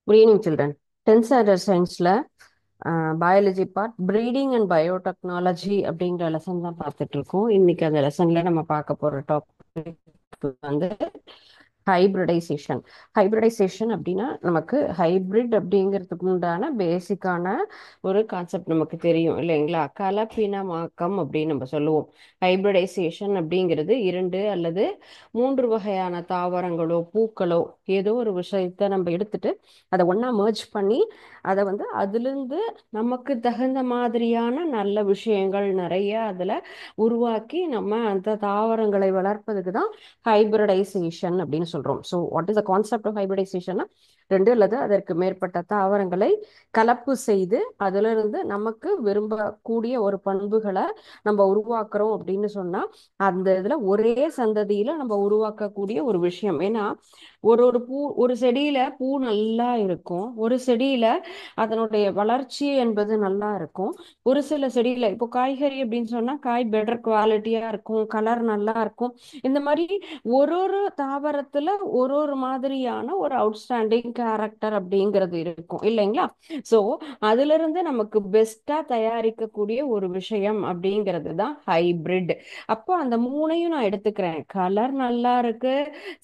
Good evening, children. 10th standard scienceல biology part breeding and biotechnology அப்படிங்கிற lesson தான் பார்த்துட்டு இருக்கோம். இன்னைக்கு அந்த லெசன்ல நம்ம பார்க்க போற டாபிக் வந்து ஹைபிரிடைசேஷன். ஹைபிரிடைசேஷன் அப்படின்னா நமக்கு ஹைபிரிட் அப்படிங்கிறதுக்கு உண்டான பேசிக்கான ஒரு கான்செப்ட் நமக்கு தெரியும் இல்லைங்களா? கலப்பினமாக்கம் அப்படின்னு நம்ம சொல்லுவோம். ஹைபிரிடைசேஷன் அப்படிங்கிறது இரண்டு அல்லது மூன்று வகையான தாவரங்களோ பூக்களோ ஏதோ ஒரு விஷயத்த நம்ம எடுத்துட்டு அதை ஒண்ணா merge பண்ணி அதை வந்து அதிலிருந்து நமக்கு தகுந்த மாதிரியான நல்ல விஷயங்கள் நிறைய அதுல உருவாக்கி நம்ம அந்த தாவரங்களை வளர்ப்பதுக்கு தான் ஹைபிரிடைசேஷன் அப்படின்னு சொல்றோம். So what is the concept of hybridisation? ரெண்டு அல்லது அதற்கு மேற்பட்ட தாவரங்களை கலப்பு செய்து அதிலிருந்து நமக்கு விரும்பக்கூடிய ஒரு பண்புகளை நம்ம உருவாக்குறோம் அப்படின்னு சொன்னா அந்த இதுல ஒரே சந்ததியில நம்ம உருவாக்கக்கூடிய ஒரு விஷயம். ஏன்னா ஒரு பூ, ஒரு செடியில பூ நல்லா இருக்கும், ஒரு செடியில அதனுடைய வளர்ச்சி என்பது நல்லா இருக்கும், ஒரு சில செடியில இப்போ காய்கறி அப்படின்னு சொன்னா காய் பெட்டர் குவாலிட்டியா இருக்கும், கலர் நல்லா இருக்கும். இந்த மாதிரி ஒரு ஒரு தாவரத்துல ஒரு ஒரு மாதிரியான ஒரு அவுட்ஸ்டாண்டிங் கேரக்டர் அப்படிங்கிறது இருக்கும் இல்லைங்களா? சோ அதுல இருந்து நமக்கு பெஸ்டா தயாரிக்கக்கூடிய ஒரு விஷயம் அப்படிங்கிறது தான் ஹைபிரிட். அப்போ அந்த மூணையும் நான் எடுத்துக்கிறேன். கலர் நல்லா இருக்கு,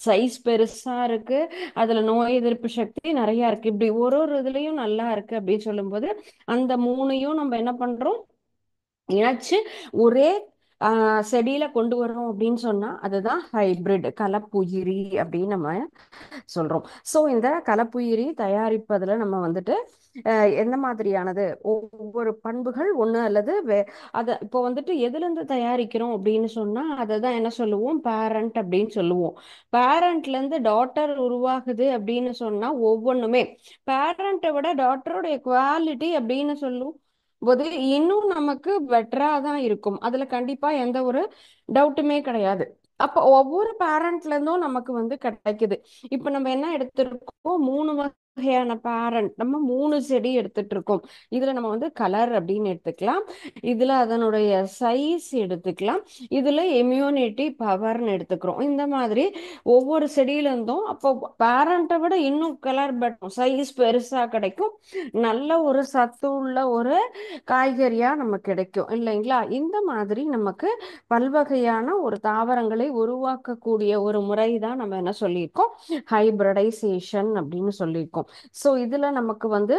சைஸ் பெருசா இருக்கு, அதுல நோய் எதிர்ப்பு சக்தி நிறைய இருக்கு, இப்படி ஒரு ஒரு இதுலயும் நல்லா இருக்கு அப்படின்னு சொல்லும்போது அந்த மூணையும் நம்ம என்ன பண்றோம், இணைச்சு ஒரே செடியில கொண்டு வரோம் அப்படின்னு சொன்னா அதுதான் ஹைபிரிட், கலப்புயிரி அப்படின்னு நம்ம சொல்றோம். ஸோ இந்த கலப்புயிரி தயாரிப்பதுல நம்ம வந்துட்டு எந்த மாதிரியானது ஒவ்வொரு பண்புகள் ஒண்ணு அல்லது அதை இப்போ வந்துட்டு எதுல இருந்து தயாரிக்கிறோம் அப்படின்னு சொன்னா அதை தான் என்ன சொல்லுவோம், பேரண்ட் அப்படின்னு சொல்லுவோம். பேரண்ட்ல இருந்து டாட்டர் உருவாகுது அப்படின்னு சொன்னா ஒவ்வொன்றுமே பேரண்ட்டை விட டாட்டருடைய குவாலிட்டி அப்படின்னு சொல்லும் போது இன்னும் நமக்கு பெட்டரா தான் இருக்கும். அதுல கண்டிப்பா எந்த ஒரு டவுட்டுமே கிடையாது. அப்ப ஒவ்வொரு பேரண்ட்ல இருந்தும் நமக்கு வந்து கிடைக்குது. இப்ப நம்ம என்ன எடுத்திருக்கோம், மூணு வகையான பேரண்ட், நம்ம மூணு செடி எடுத்துட்டு இருக்கோம். இதுல நம்ம வந்து கலர் அப்படின்னு எடுத்துக்கலாம், இதுல அதனுடைய சைஸ் எடுத்துக்கலாம், இதுல இம்யூனிட்டி பவர்னு எடுத்துக்கிறோம். இந்த மாதிரி ஒவ்வொரு செடியில இருந்தும் அப்போ பேரண்ட்டை விட இன்னும் கலர் பெட்டர், சைஸ் பெருசா கிடைக்கும், நல்ல ஒரு சத்து உள்ள ஒரு காய்கறியா நமக்கு கிடைக்கும் இல்லைங்களா? இந்த மாதிரி நமக்கு பல்வகையான ஒரு தாவரங்களை உருவாக்கக்கூடிய ஒரு முறை தான் நம்ம என்ன சொல்லியிருக்கோம், ஹைபிரிடைசேஷன் அப்படின்னு சொல்லியிருக்கோம். ஸோ இதுல நமக்கு வந்து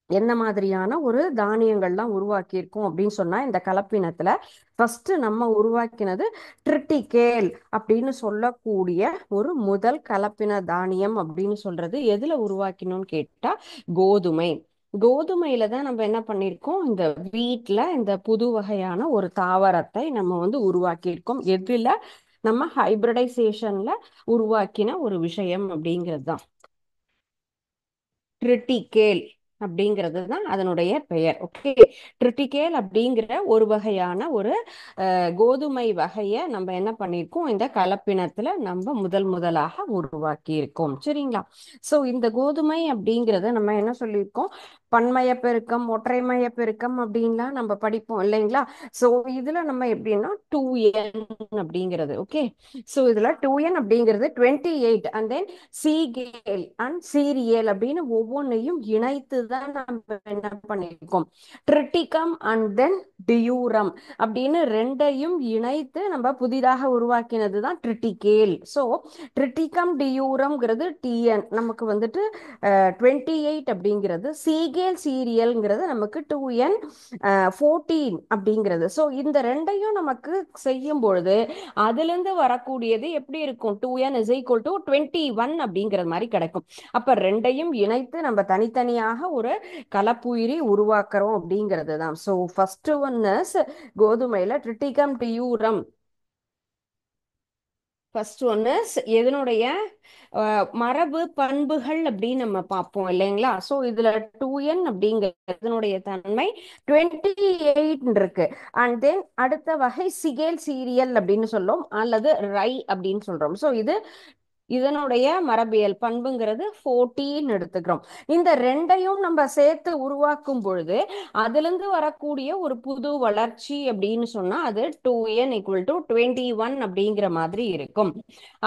என்ன மாதிரியான ஒரு தானியங்கள்லாம் உருவாக்கியிருக்கோம் அப்படின்னு சொன்னா இந்த கலப்பினத்துல ஃபர்ஸ்ட் நம்ம உருவாக்கினது ட்ரிட்டிகேல் அப்படின்னு சொல்லக்கூடிய ஒரு முதல் கலப்பின தானியம். அப்படின்னு சொல்றது எதுல உருவாக்கினோம்னு கேட்டா கோதுமை. கோதுமையில தான் நம்ம என்ன பண்ணியிருக்கோம், இந்த வீட்ல இந்த புது வகையான ஒரு தாவரத்தை நம்ம வந்து உருவாக்கியிருக்கோம். எதுல, நம்ம ஹைபிரிடைசேஷன்ல உருவாக்கின ஒரு விஷயம் அப்படிங்கிறது தான் ட்ரிட்டிகேல் அப்படிங்கிறது தான் அதனுடைய பெயர். ஓகே, ட்ரிட்டிகேல் அப்படிங்கிற ஒரு வகையான ஒரு கோதுமை வகையை நம்ம என்ன பண்ணியிருக்கோம், இந்த கலப்பினத்துல நம்ம முதல் முதலாக உருவாக்கி இருக்கோம். சரிங்களா? சோ இந்த கோதுமை அப்படிங்கிறத நம்ம என்ன சொல்லியிருக்கோம், பன்மய பெருக்கம் ஒற்றைமய பெருக்கம் அப்படின்லாம் நம்ம படிப்போம் இல்லைங்களா? சோ இதுல நம்ம எப்படின்னா 2n அப்படிங்கிறது. ஓகே, சோ இதுல 2n அப்படிங்கிறது 28 அண்ட் தென் சீகேல் அண்ட் சீரியல் அப்படின்னு ஒவ்வொன்றையும் இணைத்து தான் நம்ம என்ன பண்ணியிருக்கோம், ட்ரிட்டிகம் அண்ட் தென் டியூரம் அப்படின்னு ரெண்டையும் இணைத்து நம்ம புதிதாக உருவாக்கினது தான் ட்ரிட்டிகேல். ஸோ ட்ரிட்டிகம் டியூரம்ங்கிறது டிஎன் நமக்கு வந்துட்டு 28 அப்படிங்கிறது, சீகேல் சீரியல்ங்கிறது நமக்கு 2n 14 அப்படிங்கிறது. ஸோ இந்த ரெண்டையும் நமக்கு செய்யும் பொழுது அதிலிருந்து வரக்கூடியது எப்படி இருக்கும், 2n is equal to 21 அப்படிங்கிற மாதிரி கிடைக்கும். அப்ப ரெண்டையும் இணைத்து நம்ம தனித்தனியாக ஒரு கலப்புயிரி உருவாக்குறோம் அப்படிங்கிறது தான். ஸோ ஃபர்ஸ்ட் ஒன் இஸ் கோதுமையில ட்ரிட்டிகம் டியூரம். ஃபர்ஸ்ட் ஒன்னு எதனுடைய மரபு பண்புகள் அப்படின்னு நம்ம பார்ப்போம் இல்லைங்களா? ஸோ இதுல 2n அப்படிங்கிறதுனுடைய தன்மை 28 இருக்கு. அண்ட் தென் அடுத்த வகை சிகேல் சீரியல் அப்படின்னு சொல்லும் அல்லது ரை அப்படின்னு சொல்றோம். ஸோ இது இதனுடைய மரபியல் பண்புங்கிறது 14 எடுத்துக்கிறோம். இந்த ரெண்டையும் நம்ம சேர்த்து உருவாக்கும் பொழுது அதிலிருந்து வரக்கூடிய ஒரு புது வளர்ச்சி அப்படின்னு சொன்னா அது 2n = 21 அப்படிங்கிற மாதிரி இருக்கும்.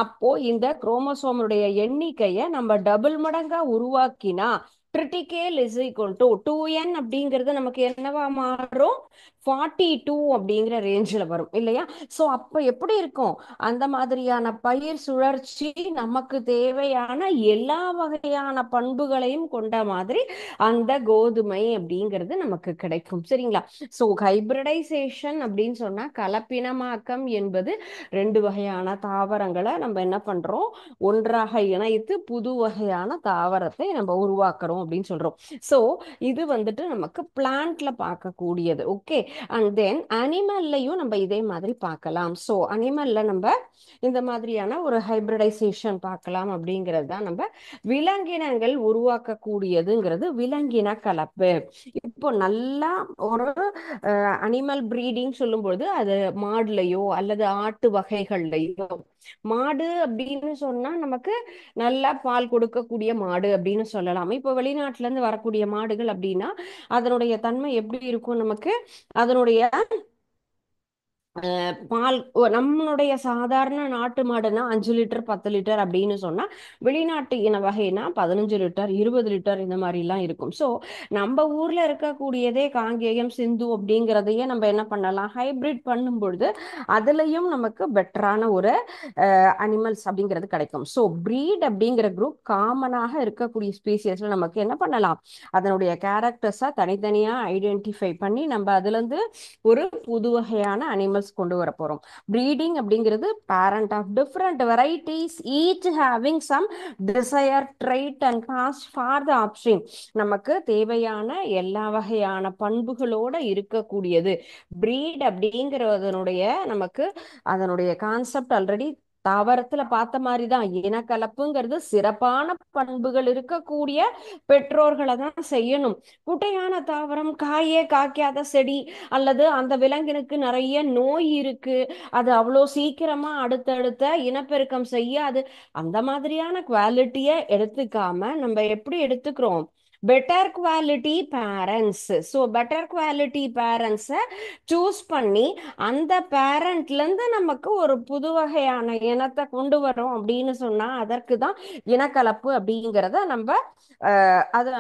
அப்போ இந்த குரோமோசோமுடைய எண்ணிக்கையை நம்ம டபுள் மடங்கா உருவாக்கினா critical is equal to 2n அப்படிங்கிறது நமக்கு என்னவா மாறும்? 42 அப்படிங்கிற ரேஞ்சில் வரும் இல்லையா? சோ அப்ப எப்படி இருக்கும்? அந்த மாதிரியான பயிர் சுழற்சி நமக்கு தேவையான எல்லா வகையான பண்புகளையும் கொண்ட மாதிரி அந்த கோதுமை அப்படிங்கிறது நமக்கு கிடைக்கும். சரிங்களா? சோ ஹைபிரிடைசேஷன் அப்படின்னு சொன்னா கலப்பினமாக்கம் என்பது ரெண்டு வகையான தாவரங்களை நம்ம என்ன பண்றோம்? ஒன்றாக இணைத்து புது வகையான தாவரத்தை நம்ம உருவாக்குறோம் அப்படின்னு சொல்றோம். சோ இது வந்துட்டு நமக்கு பிளான்ட்ல பார்க்கக்கூடியது. ஓகே. அண்ட் தென் அனிமல்லையும் நம்ம இதே மாதிரி பார்க்கலாம். ஸோ அனிமல்ல நம்ம இந்த மாதிரியான ஒரு ஹைபிரிடைசேஷன் பார்க்கலாம். அப்படிங்கிறது தான் நம்ம விலங்கினங்கள் உருவாக்கக்கூடியதுங்கிறது விலங்கின கலப்பு. இப்போ நல்லா ஒரு அனிமல் பிரீடிங் சொல்லும்போது அது மாடுலையோ அல்லது ஆட்டு வகைகள்லையோ, மாடு அப்படின்னு சொன்னா நமக்கு நல்லா பால் கொடுக்கக்கூடிய மாடு அப்படின்னு சொல்லலாம். இப்போ வெளிநாட்டுல இருந்து வரக்கூடிய மாடுகள் அப்படின்னா அதனுடைய தன்மை எப்படி இருக்கும்? நமக்கு அதனுடைய பால் நம்மளுடைய சாதாரண நாட்டு மாடுனா 5 லிட்டர் 10 லிட்டர் அப்படின்னு சொன்னா வெளிநாட்டு இன வகைனா 15 லிட்டர் 20 லிட்டர் இந்த மாதிரி எல்லாம் இருக்கும். ஸோ நம்ம ஊர்ல இருக்கக்கூடியதே காங்கேயம் சிந்து அப்படிங்கிறதையே நம்ம என்ன பண்ணலாம்? ஹைபிரிட் பண்ணும் பொழுது அதுலயும் நமக்கு பெட்டரான ஒரு அனிமல்ஸ் அப்படிங்கிறது கிடைக்கும். ஸோ பிரீட் அப்படிங்கிற குரூப் காமனாக இருக்கக்கூடிய ஸ்பீசியஸ்ல நமக்கு என்ன பண்ணலாம்? அதனுடைய கேரக்டர்ஸா தனித்தனியா ஐடென்டிஃபை பண்ணி நம்ம அதுல இருந்து ஒரு புது வகையான அனிமல்ஸ் கொண்டு வர போறோம். பிரீடிங் அப்படிங்கிறது parent of different varieties each having some desire trait and pass for the offspring. நமக்கு தேவையான எல்லா வகையான பண்புகளோட இருக்கக்கூடியது பிரீட் அப்படிங்கிறதனுடைய நமக்கு அதனுடைய கான்செப்ட் ஆல்ரெடி தாவரத்துல பார்த்த மாதிரிதான். இனக்கலப்புங்கிறது சிறப்பான பண்புகள் இருக்கக்கூடிய பெற்றோர்களை தான் செய்யணும். குட்டையான தாவரம், காயே காய்க்காத செடி, அல்லது அந்த விலங்கினுக்கு நிறைய நோய் இருக்கு, அது அவ்வளோ சீக்கிரமா அடுத்தடுத்த இனப்பெருக்கம் செய்யாது, அந்த மாதிரியான குவாலிட்டியை எடுத்துக்காம நம்ம எப்படி எடுத்துக்கிறோம்? Better quality parents. So better quality பேரண்ட்ஸை சூஸ் பண்ணி அந்த பேரண்ட்ல இருந்து நமக்கு ஒரு புது வகையான இனத்தை கொண்டு வரோம் அப்படின்னு சொன்னா அதற்கு தான் இனக்கலப்பு அப்படிங்கிறத நம்ம அதை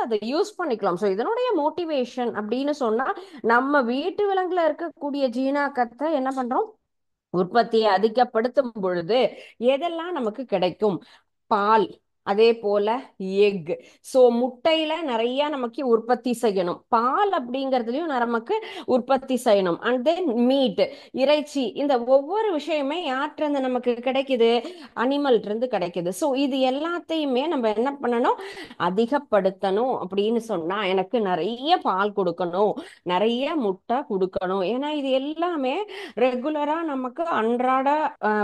அதை யூஸ் பண்ணிக்கலாம். ஸோ இதனுடைய மோட்டிவேஷன் அப்படின்னு சொன்னா நம்ம வீட்டு விலங்குல இருக்கக்கூடிய ஜீனாக்கத்தை என்ன பண்றோம்? உற்பத்தியை அதிகப்படுத்தும் பொழுது எதெல்லாம் நமக்கு கிடைக்கும்? பால், அதே போல எக். சோ முட்டையில நிறைய நமக்கு உற்பத்தி செய்யணும், பால் அப்படிங்கிறதுலயும் நமக்கு உற்பத்தி செய்யணும். அண்ட் தென் மீட், இறைச்சி. இந்த ஒவ்வொரு விஷயமே யார்கிட்ட இருந்து நமக்கு கிடைக்குது? அனிமல் இருந்து கிடைக்குது. சோ இது எல்லாத்தையுமே நம்ம என்ன பண்ணணும்? அதிகப்படுத்தணும். அப்படின்னு சொன்னா எனக்கு நிறைய பால் கொடுக்கணும், நிறைய முட்டை கொடுக்கணும். ஏன்னா இது எல்லாமே ரெகுலரா நமக்கு அன்றாட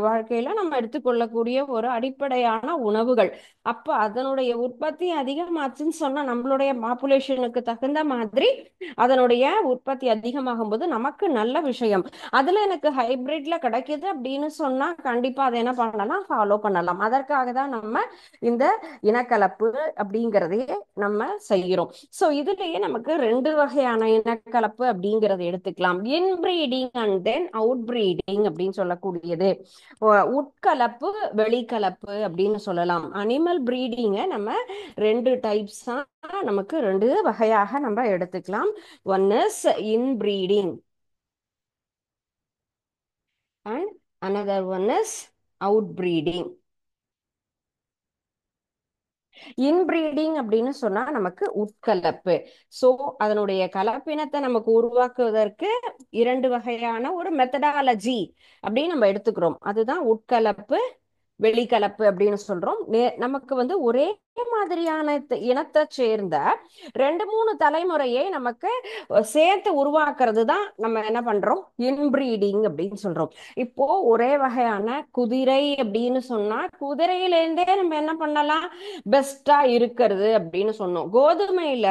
வாழ்க்கையில நம்ம எடுத்துக்கொள்ளக்கூடிய ஒரு அடிப்படையான உணவுகள். அப்ப அதனுடைய உற்பத்தி அதிகமாச்சுன்னு சொன்னா நம்மளுடைய பாப்புலேஷனுக்கு தகுந்த மாதிரி அதனுடைய உற்பத்தி அதிகமாகும் போது நமக்கு நல்ல விஷயம். அதுல எனக்கு ஹைபிரிட்ல கிடைக்குது அப்படின்னு சொன்னா கண்டிப்பா அதை என்ன பண்ணலாம்? ஃபாலோ பண்ணலாம். அதற்காக தான் நம்ம இந்த இனக்கலப்பு அப்படிங்கிறதையே நம்ம செய்கிறோம். சோ இதுலயே நமக்கு ரெண்டு வகையான இனக்கலப்பு அப்படிங்கறத எடுத்துக்கலாம். Inbreeding and then out breeding அப்படின்னு சொல்லக்கூடியது. உட்கலப்பு, வெளிக்கலப்பு அப்படின்னு சொல்லலாம். அனிமல் பிரீடிங்கை நம்ம ரெண்டு டைப்ஸா நமக்கு ரெண்டு வகையாக நம்ம எடுத்துக்கலாம். One is inbreeding and another one is outbreeding. Inbreeding அப்படின்னு சொன்னா நமக்கு உட்கலப்பு. சோ அதனுடைய கலப்பினத்தை நமக்கு உருவாக்குவதற்கு இரண்டு வகையான ஒரு மெத்தடாலஜி அப்படின்னு நம்ம எடுத்துக்கிறோம். அதுதான் உட்கலப்பு, வெளிக்கலப்பு அப்படின்னு சொல்றோம். நமக்கு ஒரே மாதிரியான இனத்தை சேர்ந்த 2 3 தலைமுறையை நமக்கு சேர்த்து உருவாக்குறது தான் நம்ம என்ன பண்றோம், இன்பிரீடிங் அப்படின்னு சொல்றோம். இப்போ ஒரே வகையான குதிரை அப்படின்னு சொன்னா குதிரையிலேருந்தே நம்ம என்ன பண்ணலாம், பெஸ்டா இருக்கிறது அப்படின்னு சொன்னோம். கோதுமையில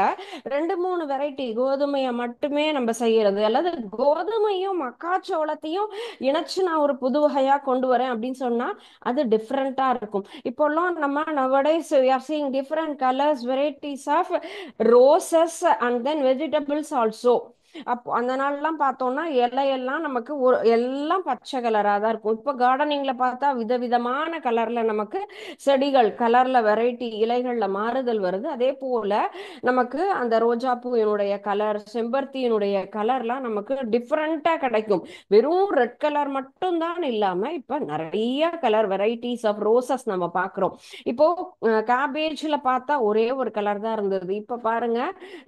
2 3 வெரைட்டி கோதுமையை மட்டுமே நம்ம செய்யறது, அல்லது கோதுமையும் மக்காச்சோளத்தையும் இணைச்சு நான் ஒரு புது வகையா கொண்டு வரேன் அப்படின்னு சொன்னா அது டிஃப்ரெண்டா இருக்கும். இப்போல்லாம் நம்ம nowadays we are seeing different colors, varieties of roses and then vegetables also. அப்போ அந்த நாள்லாம் பார்த்தோம்னா இலையெல்லாம் நமக்கு எல்லாம் பச்சை கலரா தான் இருக்கும். இப்போ கார்டனிங்ல பார்த்தா விதவிதமான கலர்ல நமக்கு செடிகள் கலர்ல வெரைட்டி இலைகள்ல மாறுதல் வருது. அதே போல நமக்கு அந்த ரோஜா பூவினுடைய கலர், செம்பருத்தியினுடைய கலர்லாம் நமக்கு டிஃப்ரெண்டா கிடைக்கும். வெறும் ரெட் கலர் மட்டும் தான் இல்லாம இப்ப நிறைய கலர் வெரைட்டிஸ் ஆஃப் ரோசஸ் நம்ம பாக்குறோம். இப்போ கேபேஜ்ல பார்த்தா ஒரே ஒரு கலர் தான் இருந்தது, இப்ப பாருங்க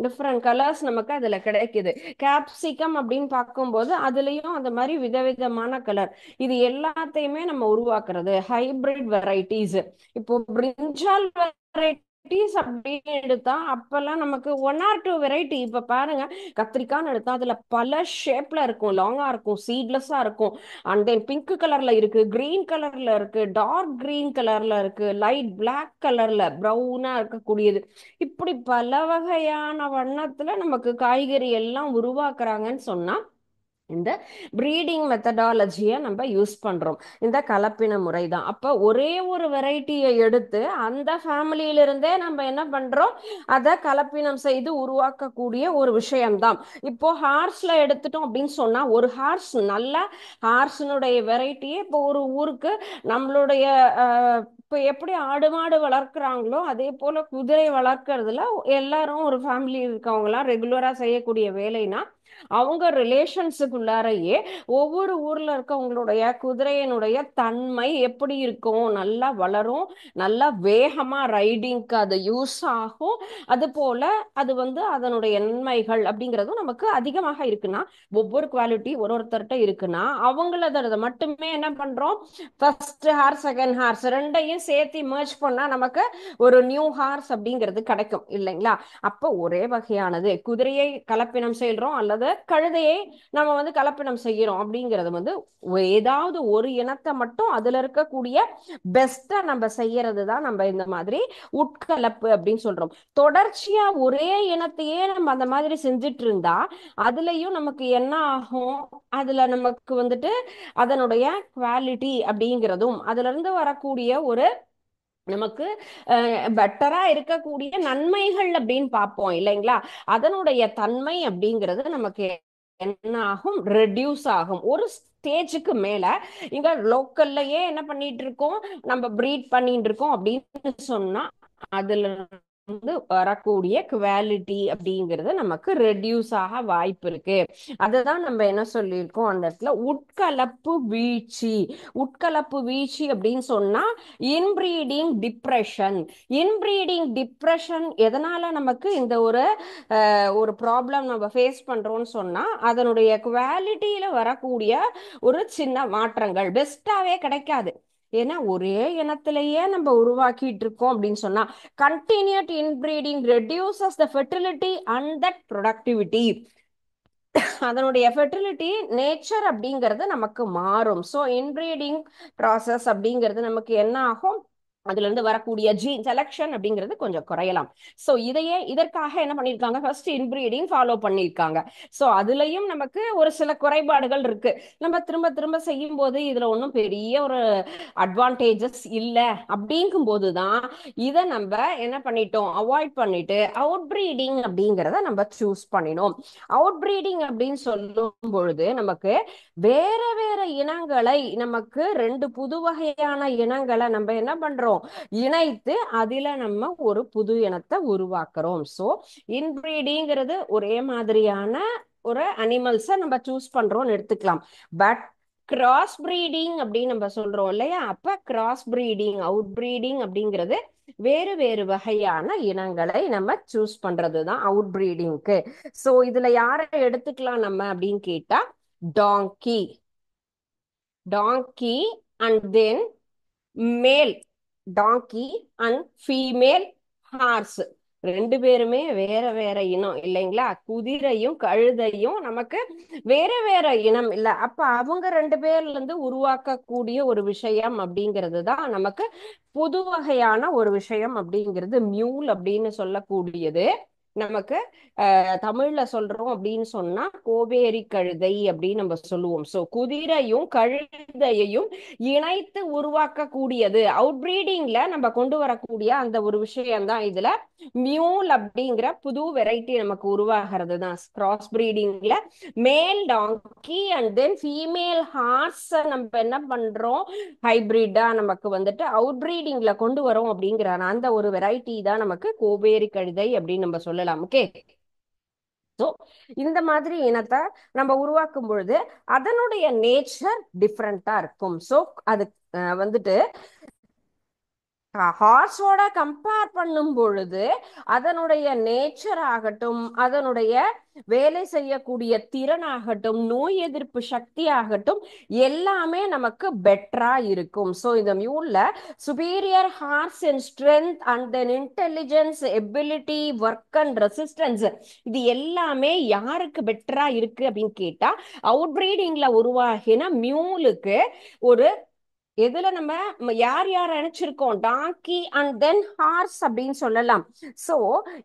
டிஃப்ரெண்ட் கலர்ஸ் நமக்கு அதுல கிடைக்குது. கேப்சிகம் அப்படின்னு பார்க்கும்போது அதுலயும் அந்த மாதிரி விதவிதமான கலர். இது எல்லாத்தையுமே நம்ம உருவாக்குறது ஹைபிரிட் வெரைட்டிஸ். இப்போ பிரிஞ்சால் வெரைட்டிஸ் அப்படின்னு எடுத்தா அப்பெல்லாம் நமக்கு 1 or 2 வெரைட்டி. இப்ப பாருங்க கத்திரிக்கான்னு எடுத்தா அதுல பல ஷேப்ல இருக்கும், லாங்கா இருக்கும், சீட்லெஸ்ஸா இருக்கும், அண்ட் தென் பிங்க் கலர்ல இருக்கு, கிரீன் கலர்ல இருக்கு, டார்க் கிரீன் கலர்ல இருக்கு, லைட் பிளாக் கலர்ல ப்ரௌனா இருக்கக்கூடியது. இப்படி பல வகையான வண்ணத்துல நமக்கு காய்கறி எல்லாம் உருவாக்குறாங்கன்னு சொன்னா இந்த ப்ரீடிங் மெத்தடாலஜியை நம்ம யூஸ் பண்றோம். இந்த கலப்பின முறை தான். அப்ப ஒரே ஒரு வெரைட்டியை எடுத்து அந்த ஃபேமிலியிலிருந்தே நம்ம என்ன பண்றோம், அதை கலப்பினம் செய்து உருவாக்கக்கூடிய ஒரு விஷயம்தான். இப்போ ஹார்ஸ்ல எடுத்துட்டோம் அப்படின்னு சொன்னா ஒரு ஹார்ஸ் நல்ல ஹார்ஸினுடைய வெரைட்டியே இப்போ ஒரு ஊருக்கு நம்மளுடைய இப்போ எப்படி ஆடு மாடு வளர்க்குறாங்களோ அதே போல குதிரை வளர்க்கறதுல எல்லாரும் ஒரு ஃபேமிலி இருக்கவங்களாம் ரெகுலரா செய்யக்கூடிய வேலைனா அவங்க ரிலேஷன்ஸுக்குள்ளாரையே ஒவ்வொரு ஊர்ல இருக்கவங்களுடைய குதிரையினுடைய தன்மை எப்படி இருக்கும், நல்லா வளரும், நல்லா வேகமா ரைடிங்க்கு அது யூஸ் ஆகும், அது போல அது அதனுடைய நன்மைகள் அப்படிங்கிறதும் நமக்கு அதிகமாக இருக்குன்னா ஒவ்வொரு குவாலிட்டி ஒருத்தர்கிட்ட இருக்குன்னா அவங்கள மட்டுமே என்ன பண்றோம், ஃபர்ஸ்ட் ஹார்ஸ் செகண்ட் ஹார்ஸ் ரெண்டையும் சேர்த்து மர்ஜ் பண்ணா நமக்கு ஒரு நியூ ஹார்ஸ் அப்படிங்கிறது கிடைக்கும் இல்லைங்களா. அப்போ ஒரே வகையானது குதிரையை கலப்பினம் செய்கிறோம் அல்லது கழுதையை நம்ம கலப்பினம் செய்கிறோம் அப்படிங்கிறது ஏதாவது ஒரு இனத்தை மட்டும் அதுல இருக்கக்கூடிய பெஸ்டா நம்ம செய்யறது தான் நம்ம இந்த மாதிரி உட்கலப்பு அப்படின்னு சொல்றோம். தொடர்ச்சியா ஒரே இனத்தையே நம்ம அந்த மாதிரி செஞ்சுட்டு இருந்தா அதுலயும் நமக்கு என்ன ஆகும், அதுல நமக்கு அதனுடைய குவாலிட்டி அப்படிங்கிறதும் அதுல இருந்து வரக்கூடிய ஒரு நமக்கு பெட்டரா இருக்கக்கூடிய நன்மைகள் அப்படின்னு பார்ப்போம் இல்லைங்களா, அதனுடைய தன்மை அப்படிங்கிறது நமக்கு என்ன ஆகும், ரெடியூஸ் ஆகும். ஒரு ஸ்டேஜுக்கு மேல இங்க லோக்கல்லயே என்ன பண்ணிட்டு இருக்கோம், நம்ம பிரீட் பண்ணிட்டு இருக்கோம் அப்படின்னு சொன்னா அதுல வரக்கூடிய குவாலிட்டி அப்படிங்கிறது நமக்கு ரெடியூஸ் ஆக வாய்ப்பு இருக்கு. அதுதான் நம்ம என்ன சொல்லியிருக்கோம் அந்த இடத்துல, உட்கலப்பு வீழ்ச்சி. உட்கலப்பு வீழ்ச்சி அப்படின்னு சொன்னா இன்பிரீடிங் டிப்ரெஷன். இன்பிரீடிங் டிப்ரெஷன் எதனால நமக்கு இந்த ஒரு ப்ராப்ளம் நம்ம ஃபேஸ் பண்றோம்னு சொன்னா அதனுடைய குவாலிட்டியில வரக்கூடிய ஒரு சின்ன மாற்றங்கள் பெஸ்டாவே கிடைக்காது. ஏன்னா ஒரே இனத்திலேயே நம்ம உருவாக்கிட்டு இருக்கோம் அப்படின்னு சொன்னா continued inbreeding reduces the fertility and that productivity. அதனுடைய ஃபெர்டிலிட்டி நேச்சர் அப்படிங்கிறது நமக்கு மாறும். ஸோ இன்பிரீடிங் ப்ராசஸ் அப்படிங்கிறது நமக்கு என்ன ஆகும், அதுல இருந்து வரக்கூடிய ஜீன் செலக்ஷன் அப்படிங்கிறது கொஞ்சம் குறையலாம். சோ இதற்காக என்ன பண்ணிருக்காங்க, ஃபர்ஸ்ட் இன்பிரீடிங் ஃபாலோ பண்ணிருக்காங்க. சோ அதுலயும் நமக்கு ஒரு சில குறைபாடுகள் இருக்கு. நம்ம திரும்ப திரும்ப செய்யும் போது இதுல ஒன்றும் பெரிய ஒரு அட்வான்டேஜஸ் இல்லை அப்படிங்கும் போதுதான் இதை நம்ம என்ன பண்ணிட்டோம், அவாய்ட் பண்ணிட்டு அவுட் பிரீடிங் அப்படிங்கிறத நம்ம சூஸ் பண்ணினோம். அவுட் பிரீடிங் அப்படின்னு சொல்லும் பொழுது நமக்கு வேற வேற இனங்களை, நமக்கு 2 புது வகையான இனங்களை நம்ம என்ன பண்றோம், இணைத்து அதுல நம்ம ஒரு புது இனத்தை உருவாக்குறோம். சோ இன்பிரீடிங்கிறது ஒரே மாதிரியான ஒரு அனிமல்ஸை நம்ம சூஸ் பண்றோம்னு எடுத்துக்கலாம். பட் கிராஸ் பிரீடிங் அப்படின்னு நம்ம சொல்றோம் இல்லையா, அப்ப கிராஸ் பிரீடிங் அவுட் பிரீடிங் அப்படிங்கிறது வேறு வேறு வகையான இனங்களை நம்ம சூஸ் பண்றதுதான் அவுட் பிரீடிங்க்கு. சோ இதுல யாரை எடுத்துக்கலாம் நம்ம அப்படின்னு கேட்டா donkey, and then male donkey and female horse ரெண்டு பேருமே வேற வேற இனம் இல்லைங்களா? குதிரையும் கழுதையும் நமக்கு வேற வேற இனம் இல்ல. அப்ப அவங்க ரெண்டு பேர்ல இருந்து உருவாக்கக்கூடிய ஒரு விஷயம் அப்படிங்கிறது தான் நமக்கு புது வகையான ஒரு விஷயம் அப்படிங்கிறது மியூல் அப்படின்னு சொல்லக்கூடியது. நமக்கு தமிழ்ல சொல்றோம் அப்படின்னு சொன்னா கோவேரி கழுதை அப்படின்னு நம்ம சொல்லுவோம். சோ குதிரையும் கழுதையையும் இணைத்து உருவாக்கக்கூடியது அவுட்பிரீடிங்ல நம்ம கொண்டு வரக்கூடிய அந்த ஒரு விஷயம் தான் இதுல மியூல் அப்படிங்கிற புது வெரைட்டி நமக்கு உருவாகிறது தான். கிராஸ் பிரீடிங்ல மேல் டாங்கி அண்ட் தென் ஃபீமேல் ஹார்ஸ் நம்ம என்ன பண்றோம், ஹைபிரிட்டா நமக்கு வந்துட்டு அவுட்பிரீடிங்ல கொண்டு வரோம் அப்படிங்கிற அந்த ஒரு வெரைட்டி தான் நமக்கு கோவேரி கழுதை அப்படின்னு நம்ம சொல்லலாம். ஓகே. ஸோ இந்த மாதிரி இனத்தை நம்ம உருவாக்கும் பொழுது அதனுடைய நேச்சர் டிஃப்ரெண்டா இருக்கும். ஸோ அது வந்துட்டு ஹார்ஸோட கம்பேர் பண்ணும் பொழுது அதனுடைய நேச்சர் ஆகட்டும், அதனுடைய வேலை செய்யக்கூடிய திறன் ஆகட்டும், நோய் எதிர்ப்பு சக்தி ஆகட்டும், எல்லாமே நமக்கு பெட்டரா இருக்கும். ஸோ இந்த மியூல்ல superior horse and strength and then intelligence, ability, work and resistance, இது எல்லாமே யாருக்கு பெட்டரா இருக்கு அப்படின்னு கேட்டா அவுட் பிரீடிங்ல உருவாகின மியூலுக்கு ஒரு எதுல நம்ம யார் யார் நினைச்சிருக்கோம், டாங்கி அண்ட் தென் ஹார்ஸ் அப்படின்னு சொல்லலாம். சோ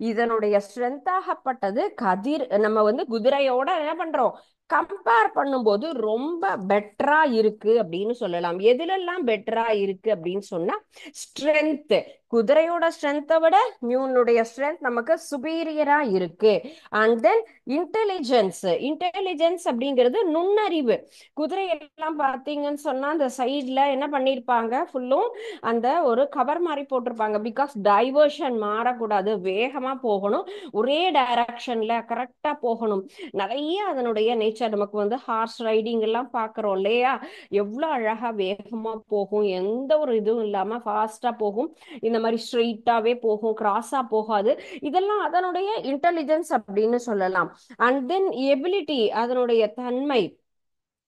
இதனுடைய ஸ்ட்ரென்த் ஆகப்பட்டது கதிர் நம்ம வந்து குதிரையோட என்ன பண்றோம் கம்பேர் பண்ணும்போது ரொம்ப பெட்டரா இருக்கு அப்படின்னு சொல்லலாம். எதுலெல்லாம் பெட்டரா இருக்கு அப்படின்னு சொன்னா ஸ்ட்ரென்த், குதிரையோட ஸ்ட்ரென்த்தை விட மியூனுடைய ஸ்ட்ரென்த் நமக்கு சுப்பீரியரா இருக்கு. அண்ட் தென் இன்டெலிஜென்ஸ், இன்டெலிஜென்ஸ் அப்படிங்கிறது நுண்ணறிவு. குதிரை எல்லாம் பாத்தீங்கன்னு சொன்னா அந்த சைட்ல என்ன பண்ணிருப்பாங்க, ஃபுல்லும் அந்த ஒரு கவர் மாதிரி போட்டிருப்பாங்க. பிகாஸ் டைவர்ஷன் மாறக்கூடாது, வேகமா போகணும், ஒரே டைரக்ஷன்ல கரெக்டா போகணும். நிறைய அதனுடைய நேச்சர் நமக்கு வந்து ஹார்ஸ் ரைடிங் எல்லாம் பாக்குறோம் இல்லையா, எவ்வளவு அழகா வேகமா போகும், எந்த ஒரு இதுவும் இல்லாம ஃபாஸ்டா போகும், இந்த மாதிரி ஸ்ட்ரெயிட்டாவே போகும், கிராஸா போகாது. இதெல்லாம் அதனுடைய இன்டெலிஜென்ஸ் அப்படின்னு சொல்லலாம். அண்ட் தென் எபிலிட்டி, அதனுடைய தன்மை.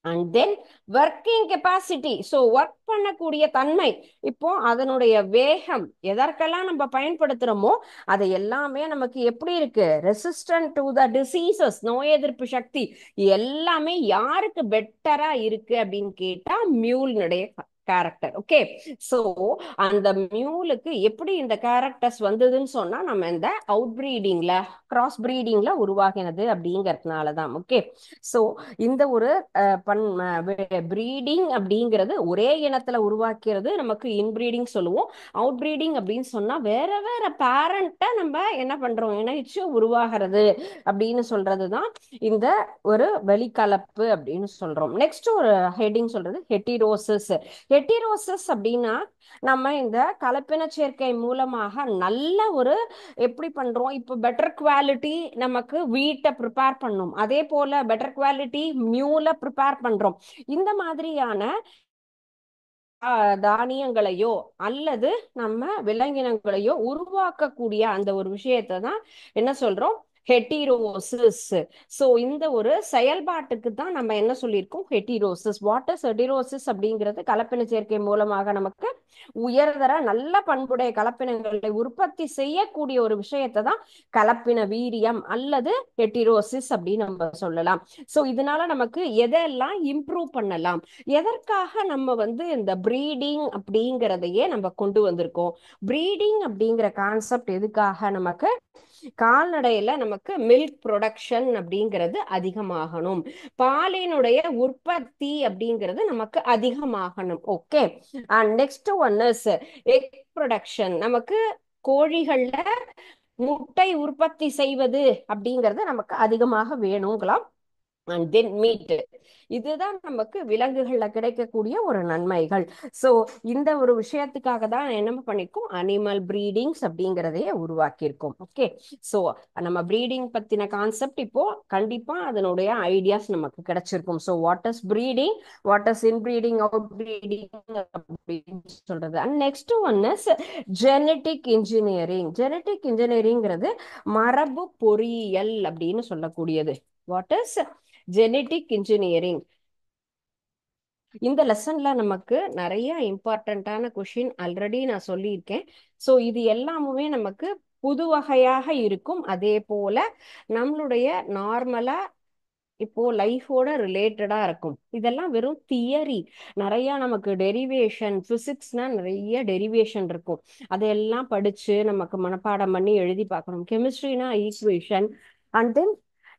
And then working capacity, so work பண்ணக்கூடிய தன்மை. இப்போ அதனுடைய வேகம், எதற்கெல்லாம் நம்ம பயன்படுத்துறோமோ அது எல்லாமே நமக்கு எப்படி இருக்கு, ரெசிஸ்டன்ட் டு த டிசீசஸ், நோய் எதிர்ப்பு சக்தி, எல்லாமே யாருக்கு பெட்டரா இருக்கு அப்படின்னு கேட்டா மியூலினுடைய கேரக்டர். ஓகே. சோ அந்த மியூலுக்கு எப்படி இந்த கேரக்டர்ஸ் வந்ததுன்னு சொன்னா நம்ம இந்த அவுட் பிரீடிங்ல கிராஸ் பிரீடிங்ல உருவாகினது அப்படிங்கறதுனாலதான். ஓகே. சோ இந்த ஒரு பிரீடிங் அப்படிங்கிறது ஒரே இனத்துல உருவாக்கிறது நமக்கு இன்பிரீடிங் சொல்லுவோம். அவுட் பிரீடிங் அப்படின்னு சொன்னா வேற வேற பேரண்ட்டை நம்ம என்ன பண்றோம், இணைச்சு உருவாகிறது அப்படின்னு சொல்றதுதான் இந்த ஒரு வெளிக்கலப்பு அப்படின்னு சொல்றோம். நெக்ஸ்ட் ஒரு ஹெட்டிங் சொல்றது ஹெட்டிரோசிஸ். ஹெட்டிரோசிஸ் அப்படின்னா நம்ம இந்த கலப்பின சேர்க்கை மூலமாக நல்ல ஒரு எப்படி பண்றோம், இப்போ பெட்டர் குவாலிட்டி நமக்கு வீட்டை ப்ரிப்பேர் பண்ணும், அதே போல பெட்டர் குவாலிட்டி மியூல ப்ரிப்பேர் பண்றோம். இந்த மாதிரியான தானியங்களையோ அல்லது நம்ம விலங்கினங்களையோ உருவாக்கக்கூடிய அந்த ஒரு விஷயத்தை தான் என்ன சொல்றோம், ஹெட்டிரோசிஸ். சோ இந்த ஒரு செயல்பாட்டுக்கு தான் நம்ம என்ன சொல்லியிருக்கோம், ஹெட்டிரோசிஸ். வாட் இஸ் ஹெட்டிரோசிஸ் அப்படிங்கிறது கலப்பின சேர்க்கை மூலமாக நமக்கு உயர்தர நல்ல பண்புடைய கலப்பினங்களை உற்பத்தி செய்யக்கூடிய ஒரு விஷயத்தை தான் கலப்பின வீரியம் அல்லது ஹெட்டிரோசிஸ் அப்படின்னு நம்ம சொல்லலாம். சோ இதனால நமக்கு எதெல்லாம் இம்ப்ரூவ் பண்ணலாம், எதற்காக நம்ம வந்து இந்த பிரீடிங் அப்படிங்கிறதையே நம்ம கொண்டு வந்திருக்கோம். பிரீடிங் அப்படிங்கிற கான்செப்ட் எதுக்காக, நமக்கு கால்நடையில நமக்கு மில்க் ப்ரொடக்ஷன் அப்படிங்கிறது அதிகமாகணும், பாலினுடைய உற்பத்தி அப்படிங்கிறது நமக்கு அதிகமாகணும். Okay. And next one is egg production. நமக்கு கோழிகள்ல முட்டை உற்பத்தி செய்வது அப்படிங்கிறது நமக்கு அதிகமாக வேணுங்களாம். அண்ட் தென் மீட், இதுதான் நமக்கு விலங்குகள்ல கிடைக்கக்கூடிய ஒரு நன்மைகள். சோ இந்த ஒரு விஷயத்துக்காக தான் என்ன பண்ணிருக்கோம், அனிமல் பிரீடிங்ஸ் அப்படிங்கிறதையே உருவாக்கியிருக்கோம். ஓகே. சோ நம்ம பிரீடிங் பத்தின கான்செப்ட் இப்போ கண்டிப்பா அதனுடைய ஐடியாஸ் நமக்கு கிடைச்சிருக்கும். So what is breeding, what is in breeding, out breeding அப்படின்னு சொல்றது. And next one is genetic engineering. Genetic இன்ஜினியரிங்கிறது மரபு பொறியியல் அப்படின்னு சொல்லக்கூடியது. What is genetic engineering. இந்த லெசன்ல நமக்கு நிறைய இம்பார்ட்டன்டான கொஷின் ஆல்ரெடி நான் சொல்லியிருக்கேன். ஸோ இது எல்லாமே நமக்கு புது வகையாக இருக்கும். அதே போல நம்மளுடைய நார்மலா இப்போ லைஃபோட ரிலேட்டடா இருக்கும். இதெல்லாம் வெறும் தியரி. நிறைய நமக்கு டெரிவேஷன், பிசிக்ஸ்னா நிறைய டெரிவேஷன் இருக்கும். அதையெல்லாம் படிச்சு நமக்கு மனப்பாடம் பண்ணி எழுதி பார்க்கணும். கெமிஸ்ட்ரினா equation. And then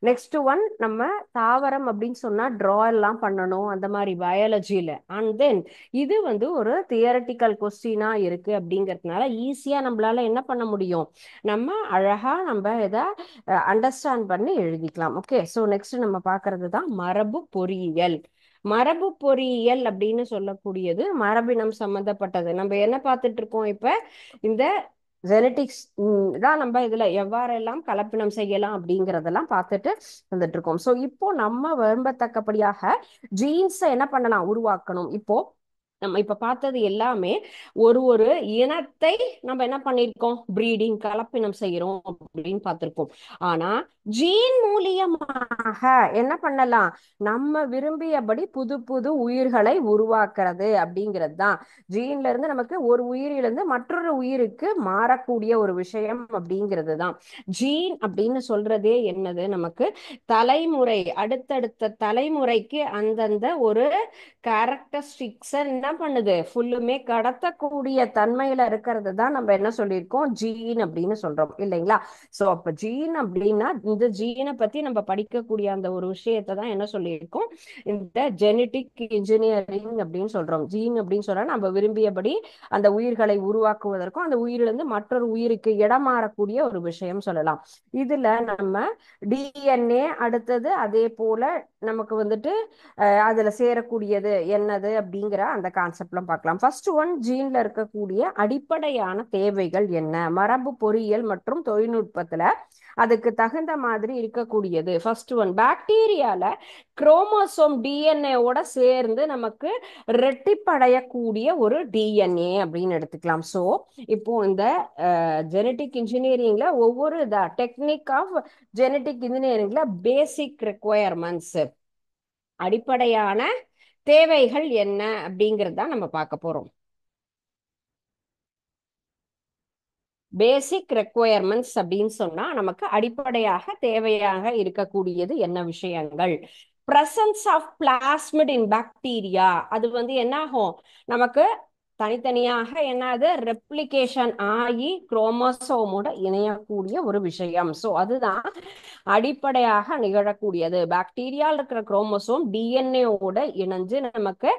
next one நம்ம தாவரம் அப்படின்னு சொன்னா டிரா எல்லாம் பண்ணணும், அந்த மாதிரி பயாலஜில. அண்ட் தென் இது வந்து ஒரு தியரட்டிக்கல் கொஸ்டினா இருக்கு அப்படிங்கறதுனால ஈஸியா நம்மளால என்ன பண்ண முடியும், நம்ம அழகா நம்ம இதை அண்டர்ஸ்டாண்ட் பண்ணி எழுதிக்கலாம். ஓகே, ஸோ நெக்ஸ்ட் நம்ம பார்க்கறது தான் மரபு பொறியியல். மரபு பொறியியல் அப்படின்னு சொல்லக்கூடியது மரபினம் சம்பந்தப்பட்டது. நம்ம என்ன பார்த்துட்டு இருக்கோம் இப்ப, இந்த ஜெனட்டிக்ஸ் தான். நம்ம இதுல எவ்வாறெல்லாம் கலப்பினம் செய்யலாம் அப்படிங்கறதெல்லாம் பார்த்துட்டு வந்துட்டு இருக்கோம். ஸோ இப்போ நம்ம விரும்பத்தக்கபடியாக ஜீன்ஸை என்ன பண்ணலாம், உருவாக்கணும். இப்போ நம்ம இப்ப பார்த்தது எல்லாமே ஒரு ஒரு இனத்தை நம்ம என்ன பண்ணிருக்கோம், பிரீடிங் கலப்பினம் செய்யறோம் அப்படின்னு பார்த்திருக்கோம். ஆனா ஜீன் மூலியமாக என்ன பண்ணலாம், நம்ம விரும்பியபடி புது புது உயிர்களை உருவாக்குறது அப்படிங்கிறது தான். ஜீன்ல இருந்து நமக்கு ஒரு உயிரிலிருந்து மற்றொரு உயிருக்கு மாறக்கூடிய ஒரு விஷயம் அப்படிங்கிறது தான் ஜீன் அப்படின்னு சொல்றதே. என்னது, நமக்கு தலைமுறை, அடுத்தடுத்த தலைமுறைக்கு அந்தந்த ஒரு கேரக்டரிஸ்டிக்ஸ் என்ன பண்ணுது, ஃபுல்லுமே கடத்தக்கூடிய தன்மையில இருக்கிறது தான் நம்ம என்ன சொல்லியிருக்கோம், ஜீன் அப்படின்னு சொல்றோம் இல்லைங்களா. சோ அப்ப ஜீன் அப்படின்னா இந்த ஜீனை பத்தி நம்ம படிக்கக்கூடிய அந்த ஒரு விஷயத்தை தான் என்ன சொல்லியிருக்கோம், இந்த ஜெனட்டிக் இன்ஜினியரிங் அப்படின்னு சொல்றோம். ஜீன் அப்படின்னு சொன்னா நம்ம விரும்பியபடி அந்த உயிர்களை உருவாக்குவதற்கும் அந்த உயிரிலிருந்து மற்றொரு உயிருக்கு இடம் மாறக்கூடிய ஒரு விஷயம் சொல்லலாம். இதுல நம்ம டிஎன்ஏ அடுத்தது அதே போல நமக்கு வந்துட்டு அதுல சேரக்கூடியது என்னது அப்படிங்கிற அந்த கான்செப்ட்லாம் பார்க்கலாம். ஃபர்ஸ்ட் ஒன், ஜீன்ல இருக்கக்கூடிய அடிப்படையான தேவைகள் என்ன, மரபு பொறியியல் மற்றும் தொழில்நுட்பத்துல அதுக்கு தகுந்த மாதிரி இருக்கக்கூடியது. ஃபர்ஸ்ட் ஒன், பாக்டீரியால குரோமோசோம் டிஎன்ஏவோட சேர்ந்து நமக்கு ரெட்டிப்படையக்கூடிய ஒரு டிஎன்ஏ அப்படின்னு எடுத்துக்கலாம். ஸோ இப்போ இந்த ஜெனட்டிக் இன்ஜினியரிங்ல ஒவ்வொரு டெக்னிக் ஆஃப் ஜெனட்டிக் இன்ஜினியரிங்ல பேசிக் ரெக்குவயர்மெண்ட்ஸ், அடிப்படையான தேவைகள் என்ன அப்படிங்கிறது தான் நம்ம பார்க்க போறோம். பேசிக் ரெக்குவயர்மெண்ட்ஸ் அப்படின்னு சொன்னா நமக்கு அடிப்படையாக தேவையாக இருக்கக்கூடியது என்ன விஷயங்கள். Presence of plasmid in bacteria, அது வந்து என்ன ஆகும், நமக்கு தனித்தனியாக என்னது ரெப்ளிகேஷன் ஆகி குரோமோசோமோட இணையக்கூடிய ஒரு விஷயம். ஸோ அதுதான் அடிப்படையாக நிகழக்கூடியது. பாக்டீரியால இருக்கிற குரோமோசோம் டிஎன்ஏவோட இணைஞ்சு நமக்கு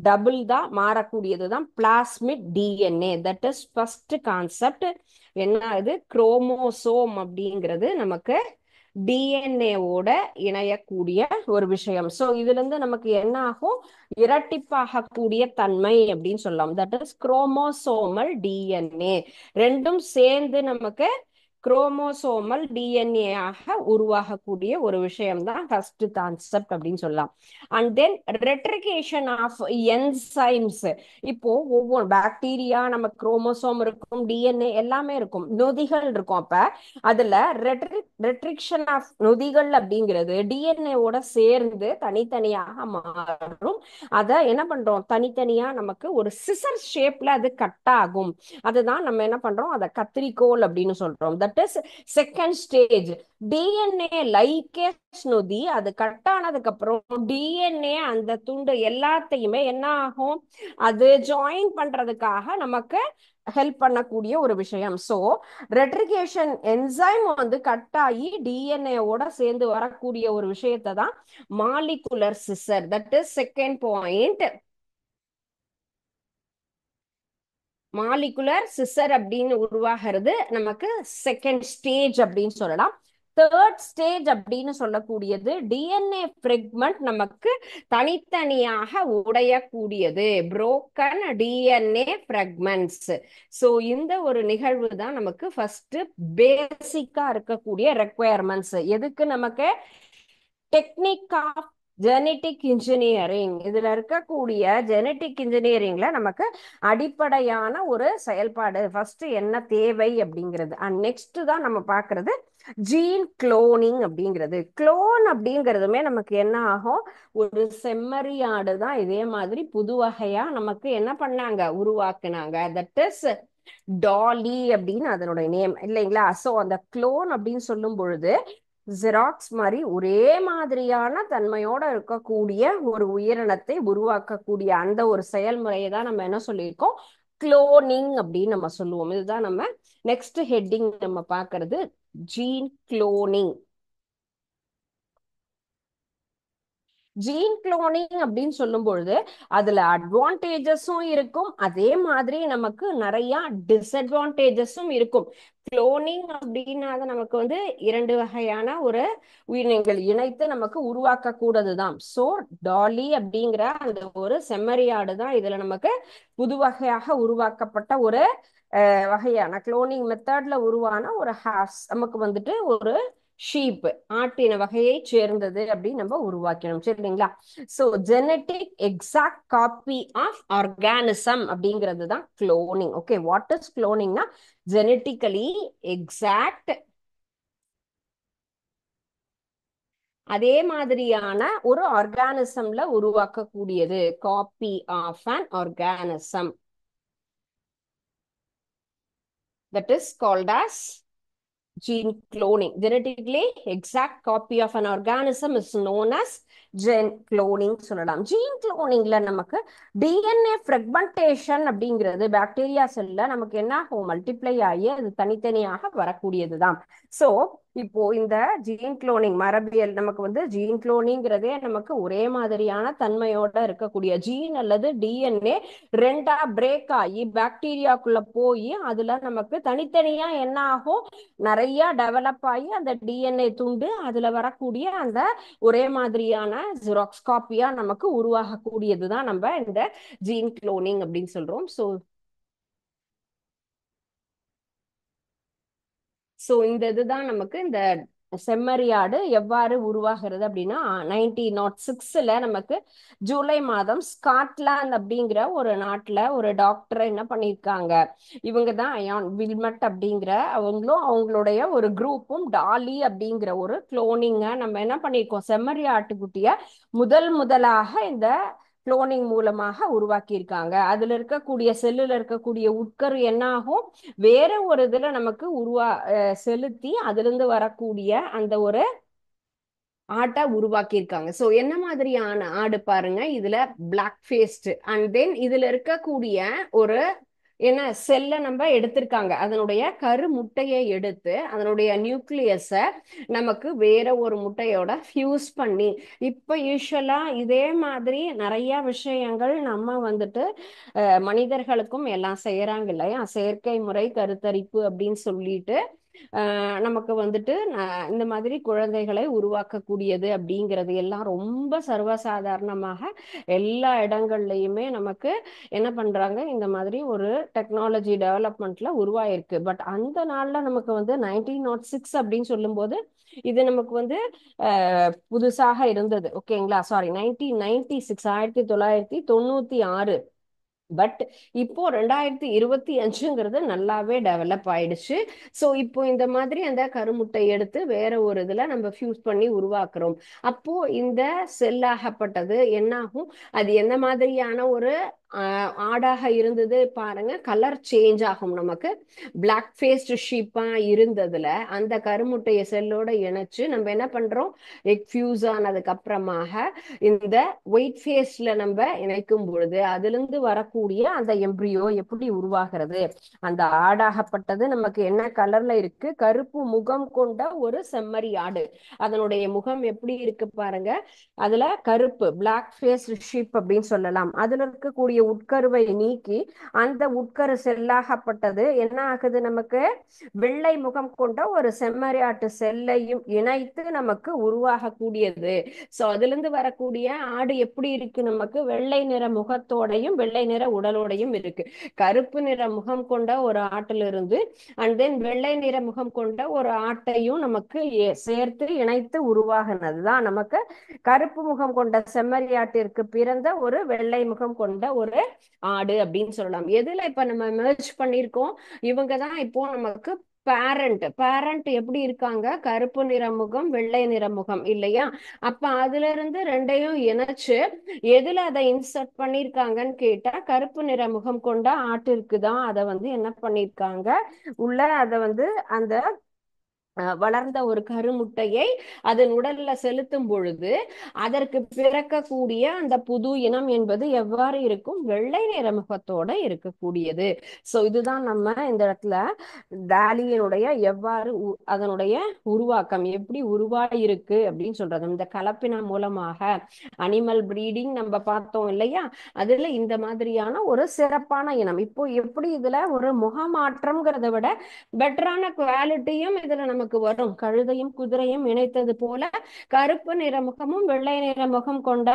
டபுள் தான் மாறக்கூடியதுதான் plasmid DNA. That is first concept. என்ன இது, குரோமோசோம் அப்படிங்கிறது நமக்கு டிஎன்ஏவோட இணையக்கூடிய ஒரு விஷயம். சோ இதுல இருந்து நமக்கு என்ன ஆகும், இரட்டிப்பாகக்கூடிய தன்மை அப்படின்னு சொல்லலாம். That is chromosomal DNA. ரெண்டும் சேர்ந்து நமக்கு குரோமோசோமல் டிஎன்ஏ ஆக உருவாகக்கூடிய ஒரு விஷயம் தான் ஃபர்ஸ்ட் கான்செப்ட் அப்படின்னு சொல்லலாம். And then restriction of enzymes. இப்போ ஒவ்வொரு பாக்டீரியா நம்ம குரோமோசோம் இருக்கும், டிஎன்ஏ எல்லாமே இருக்கும், நொதிகள் இருக்கும். அப்ப அதுல ரெட்ரிக்ஷன் ஆஃப் நொதிகள் அப்படிங்கிறது டிஎன்ஏவோட சேர்ந்து தனித்தனியாக மாறும். அதை என்ன பண்றோம், தனித்தனியா நமக்கு ஒரு சிசர் ஷேப்ல அது கட் ஆகும். அதுதான் நம்ம என்ன பண்றோம், அதை கத்திரிக்கோல் அப்படின்னு சொல்றோம். That is second stage. DNA ligase நொதி அது கட் ஆனதுக்கு அப்புறம் டிஎன்ஏ அந்த துண்டு எல்லாத்தையுமே என்ன ஆகும், அது ஜாயின் பண்றதுக்காக நமக்கு ஹெல்ப் பண்ணக்கூடிய ஒரு விஷயம். சோ ரெட்ரிகேஷன் என்சைம் வந்து கட் ஆகி டிஎன்ஏவோட சேர்ந்து வரக்கூடிய ஒரு விஷயத்தை தான் molecular scissor. That is second point. Molecular scissor அப்படின்னு உருவாகிறது நமக்கு செகண்ட் ஸ்டேஜ் அப்படின்னு சொல்லலாம். தேர்ட் ஸ்டேஜ் அப்படின்னு சொல்லக்கூடியது டிஎன்ஏ ஃப்ரெக்மெண்ட் நமக்கு தனித்தனியாக உடையக்கூடியது, புரோக்கன் டிஎன்ஏ ஃப்ரெக்மெண்ட்ஸ். ஸோ இந்த ஒரு நிகழ்வு தான் நமக்கு ஃபர்ஸ்ட் பேசிக்கா இருக்கக்கூடிய ரெக்குவயர்மெண்ட்ஸ். எதுக்கு நமக்கு, டெக்னிக் ஆஃப் ஜெனட்டிக் இன்ஜினியரிங். இதுல இருக்கக்கூடிய ஜெனட்டிக் இன்ஜினியரிங்ல நமக்கு அடிப்படையான ஒரு செயல்பாடு ஃபர்ஸ்ட் என்ன தேவை அப்படிங்கிறது. அண்ட் நெக்ஸ்ட் தான் நம்ம பார்க்கிறது ஜீன் குளோனிங் அப்படிங்கிறது. குளோன் அப்படிங்கிறதுமே நமக்கு என்ன ஆகும், ஒரு செம்மறியாடு தான் இதே மாதிரி புது வகையா நமக்கு என்ன பண்ணாங்க, உருவாக்குனாங்க. தட் இஸ் டாலி அப்படின்னு அதனுடைய நேம் இல்லைங்களா. சோ அந்த குளோன் அப்படின்னு சொல்லும் பொழுது ஜெராக்ஸ் மாதிரி ஒரே மாதிரியான தன்மையோட இருக்கக்கூடிய ஒரு உயிரினத்தை உருவாக்கக்கூடிய அந்த ஒரு செயல்முறையை தான் நம்ம என்ன சொல்லியிருக்கோம், குளோனிங் அப்படின்னு நம்ம சொல்லுவோம். இதுதான் நம்ம நெக்ஸ்ட் ஹெட்டிங் நம்ம பார்க்கிறது, ஜீன் குளோனிங். ஜீன் குளோனிங் அப்படின்னு சொல்லும் பொழுது அதுல அட்வான்டேஜஸும் இருக்கும், அதே மாதிரி நமக்கு நிறைய டிஸ்அட்வான்டேஜஸும் இருக்கும். குளோனிங் அப்படின்னா நமக்கு வந்து இரண்டு வகையான ஒரு உயிரினங்கள் இணைத்து நமக்கு உருவாக்க கூடதுதான். சோ டாலி அப்படிங்கிற அந்த ஒரு செம்மறியாடு தான் இதுல நமக்கு புது வகையாக உருவாக்கப்பட்ட ஒரு வகையான குளோனிங் மெத்தட்ல உருவான ஒரு ஹாஸ் நமக்கு வந்துட்டு ஒரு ஷீப் ஆட்டின வகையை சேர்ந்தது அப்படின்னு நம்ம உருவாக்கணும், சரிங்களா. So genetic exact copy of organism அப்படிங்கிறது தான் குளோனிங். ஓகே, வாட் இஸ் குளோனிங்னா ஜெனட்டிக்கலி எக்ஸாக்ட் அதே மாதிரியான ஒரு ஆர்கானிசம்ல உருவாக்கக்கூடியது, copy of an organism, that is called as gene cloning. Genetically exact copy of an organism is known as gene cloning சொல்லலாம். Gene குளோனிங்ல நமக்கு டிஎன்ஏ ஃப்ரெக்மெண்டேஷன் அப்படிங்கிறது பாக்டீரியா செல்ல நமக்கு என்ன ஆகும், மல்டிப்ளை ஆகி அது தனித்தனியாக வரக்கூடியதுதான். சோ இப்போ இந்த ஜீன் குளோனிங் மரபியல் நமக்கு வந்து ஜீன் குளோனிங்கிறதே நமக்கு ஒரே மாதிரியான தன்மையோட இருக்கக்கூடிய ஜீன் அல்லது டிஎன்ஏ ரெண்டா பிரேக் ஆகி பாக்டீரியாக்குள்ள போய் அதுல நமக்கு தனித்தனியா என்ன ஆகும், நிறைய டெவலப் ஆகி அந்த டிஎன்ஏ துண்டு அதுல வரக்கூடிய அந்த ஒரே மாதிரியான ஜெராக்ஸ் காப்பியா நமக்கு உருவாகக்கூடியதுதான் நம்ம இந்த ஜீன் குளோனிங் அப்படின்னு சொல்றோம். சோ இந்த இதுதான் நமக்கு இந்த செம்மறியாடு எவ்வாறு உருவாகிறது அப்படின்னா 1906 நமக்கு ஜூலை மாதம் ஸ்காட்லாந்து அப்படிங்கிற ஒரு நாட்டுல ஒரு டாக்டர் என்ன பண்ணியிருக்காங்க, இவங்க தான் அயான் வில்மட் அப்படிங்கிற அவங்களும் அவங்களுடைய ஒரு குரூப்பும் டாலி அப்படிங்கிற ஒரு குளோனிங்க நம்ம என்ன பண்ணியிருக்கோம், செம்மறி ஆட்டுக்குட்டிய முதலாக இந்த குளோனிங் மூலமாக உருவாக்கி இருக்காங்க. அதுல இருக்கக்கூடிய செல்லுல இருக்கக்கூடிய உட்கரு என்ன ஆகும், வேற ஒரு இதுல நமக்கு செலுத்தி அதுல இருந்து வரக்கூடிய அந்த ஒரு ஆட்டை உருவாக்கி இருக்காங்க. சோ என்ன மாதிரியான ஆடு பாருங்க, இதுல பிளாக் ஃபேஸ்ட் அண்ட் தென் இதுல இருக்கக்கூடிய ஒரு என்ன செல்ல நம்ம எடுத்திருக்காங்க, அதனுடைய கரு முட்டையை எடுத்து அதனுடைய நியூக்ளியஸ நமக்கு வேற ஒரு முட்டையோட ஃபியூஸ் பண்ணி, இப்ப யூஸ்வலா இதே மாதிரி நிறைய விஷயங்கள் நம்ம வந்துட்டு மனிதர்களுக்கும் எல்லாம் செய்யறாங்க இல்லையா, செயற்கை முறை கருத்தரிப்பு அப்படின்னு சொல்லிட்டு நமக்கு வந்துட்டு இந்த மாதிரி குழந்தைகளை உருவாக்கக்கூடியது அப்படிங்கிறது எல்லாம் ரொம்ப சர்வசாதாரணமாக எல்லா இடங்கள்லயுமே நமக்கு என்ன பண்றாங்க, இந்த மாதிரி ஒரு டெக்னாலஜி டெவலப்மெண்ட்ல உருவாயிருக்கு. பட் அந்த நாள்ல நமக்கு வந்து 1906 அப்படின்னு சொல்லும்போது இது நமக்கு வந்து புதுசாக இருந்தது. ஓகேங்களா, சாரி 1996, 1996. பட் இப்போ 2025ங்கிறது நல்லாவே டெவலப் ஆயிடுச்சு. ஸோ இப்போ இந்த மாதிரி அந்த கருமுட்டை எடுத்து வேற ஒரு இதுல நம்ம ஃபியூஸ் பண்ணி உருவாக்குறோம். அப்போ இந்த செல்லாகப்பட்டது என்னாகும், அது என்ன மாதிரியான ஒரு ஆடாக இருந்தது பாருங்க, கலர் சேஞ்ச் ஆகும். நமக்கு பிளாக் ஃபேஸ்ட் ஷீப்பா இருந்ததுல அந்த கருமுட்டைய செல்லோட இணைச்சு நம்ம என்ன பண்றோம், எக் ஃபியூஸ் ஆனதுக்கு அப்புறமாக இந்த ஒயிட் ஃபேஸ்ல நம்ம இணைக்கும் பொழுது அதுல இருந்து வரக்கூடிய அந்த எம்ப்ரியோ எப்படி உருவாகிறது, அந்த ஆடாகப்பட்டது நமக்கு என்ன கலர்ல இருக்கு, கருப்பு முகம் கொண்ட ஒரு செம்மறி ஆடு. அதனுடைய முகம் எப்படி இருக்கு பாருங்க, அதுல கருப்பு பிளாக் ஃபேஸ் ஷீப் அப்படின்னு சொல்லலாம். அதுல இருக்கக்கூடிய உட்கருவை நீக்கி அந்த உட்கரு செல்லாகப்பட்டது என்ன ஆகுது, நமக்கு வெள்ளை முகம் கொண்ட ஒரு செம்மறி ஆட்டு செல்லையும் இணைத்து நமக்கு உருவாகக்கூடியது. சோ அதுல இருந்து வரக்கூடிய ஆடு எப்படி இருக்கு, நமக்கு வெள்ளை நிற முகத்தோடையும் வெள்ளை நிற உடலோடையும் இருக்கு. கருப்பு நிற முகம் கொண்ட ஒரு ஆட்டில இருந்து அண்ட் தென் வெள்ளை நிற முகம் கொண்ட ஒரு ஆட்டையும் நமக்கு சேர்த்து இணைத்து உருவாகினதுதான் நமக்கு கருப்பு முகம் கொண்ட செம்மறியாட்டிற்கு பிறந்த ஒரு வெள்ளை முகம் கொண்ட ஒரு ஆடு அப்படின்னு சொல்லலாம். எதுல இப்ப நம்ம மெர்ஜ் பண்ணிருக்கோம், இவங்கதான் இப்போ நமக்கு பேரண்ட் எப்படி இருக்காங்க? கருப்பு நிறமுகம், வெள்ளை நிறமுகம் இல்லையா? அப்ப அதுல இருந்து ரெண்டையும் இணைச்சு எதுல அதை இன்சர்ட் பண்ணிருக்காங்கன்னு கேட்டா, கருப்பு நிறமுகம் கொண்ட ஆட்டிற்கு தான் அதை வந்து என்ன பண்ணிருக்காங்க, உள்ள அதை வந்து அந்த வளர்ந்த ஒரு கருமுட்டையை அதன் உடல்ல செலுத்தும் பொழுது அதற்கு பிறக்கக்கூடிய அந்த புது இனம் என்பது எவ்வாறு இருக்கும்? வெள்ளை நிற முகத்தோட இருக்கக்கூடியது. சோ இதுதான் நம்ம இந்த இடத்துல டாலியினுடைய எவ்வாறு அதனுடைய உருவாக்கம் எப்படி உருவாயிருக்கு அப்படின்னு சொல்றது. இந்த கலப்பினம் மூலமாக அனிமல் பிரீடிங் நம்ம பார்த்தோம் இல்லையா? அதுல இந்த மாதிரியான ஒரு சிறப்பான இனம். இப்போ எப்படி இதுல ஒரு முகமாற்றம்ங்கிறத விட பெட்டரான குவாலிட்டியும் இதுல நமக்கு வரும். கழுதையும் குதிரையும் இணைத்தது போல கருப்பு நிற முகமும் வெள்ளை நிற முகம் கொண்ட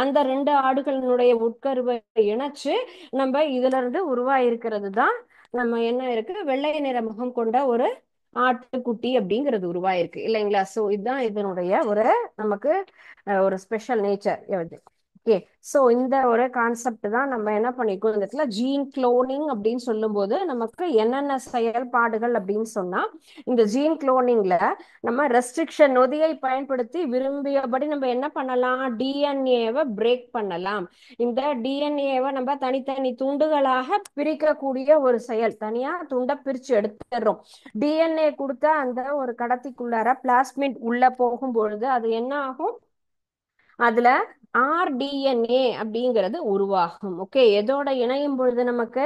அந்த ரெண்டு ஆடுகளினுடைய உட்கருவை இணைச்சு நம்ம இதுல இருந்து உருவாயிருக்கிறது தான் நம்ம என்ன இருக்கு, வெள்ளை நிற முகம் கொண்ட ஒரு ஆட்டுக்குட்டி அப்படிங்கிறது உருவாயிருக்கு இல்லைங்களா? சோ இதுதான் இதனுடைய ஒரு நமக்கு ஒரு ஸ்பெஷல் நேச்சர். ஓகே. சோ இந்த ஒரு கான்செப்ட் தான் நம்ம என்ன பண்ணிருக்கோம் இந்த இடத்துல. ஜீன் குளோனிங் அப்படின்னு சொல்லும் போது நமக்கு என்னென்ன செயல்பாடுகள் அப்படின்னு சொன்னா, இந்த ஜீன் குளோனிங்ல நம்ம ரெஸ்ட்ரிக்ஷன் நொதியை பயன்படுத்தி விரும்பியபடி நம்ம என்ன பண்ணலாம், டிஎன்ஏவை பிரேக் பண்ணலாம். இந்த டிஎன்ஏவை நம்ம தனித்தனி துண்டுகளாக பிரிக்கக்கூடிய ஒரு செயல். தனியா துண்டை பிரிச்சு எடுத்துடுறோம். டிஎன்ஏ கொடுத்த அந்த ஒரு கடத்திக்குள்ளார பிளாஸ்மிட் உள்ள போகும் பொழுது அது என்ன ஆகும், அதுல ஆர்டிஎன்ஏ அப்படிங்கிறது உருவாகும். ஓகே. எதோட இணையும் பொழுது நமக்கு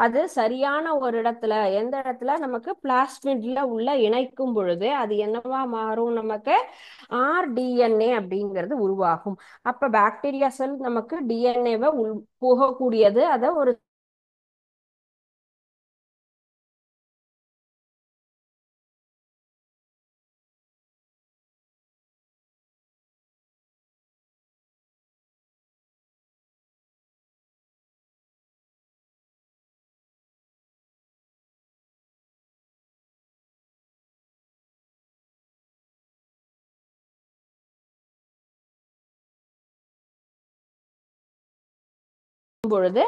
அது சரியான ஒரு இடத்துல, எந்த இடத்துல நமக்கு பிளாஸ்மிட்ல உள்ள இணைக்கும் பொழுது அது என்னவா மாறும், நமக்கு ஆர்டிஎன்ஏ அப்படிங்கிறது உருவாகும். அப்ப பாக்டீரியா செல் நமக்கு டிஎன்ஏவை உள் போகக்கூடியது. அதை ஒரு பொழுது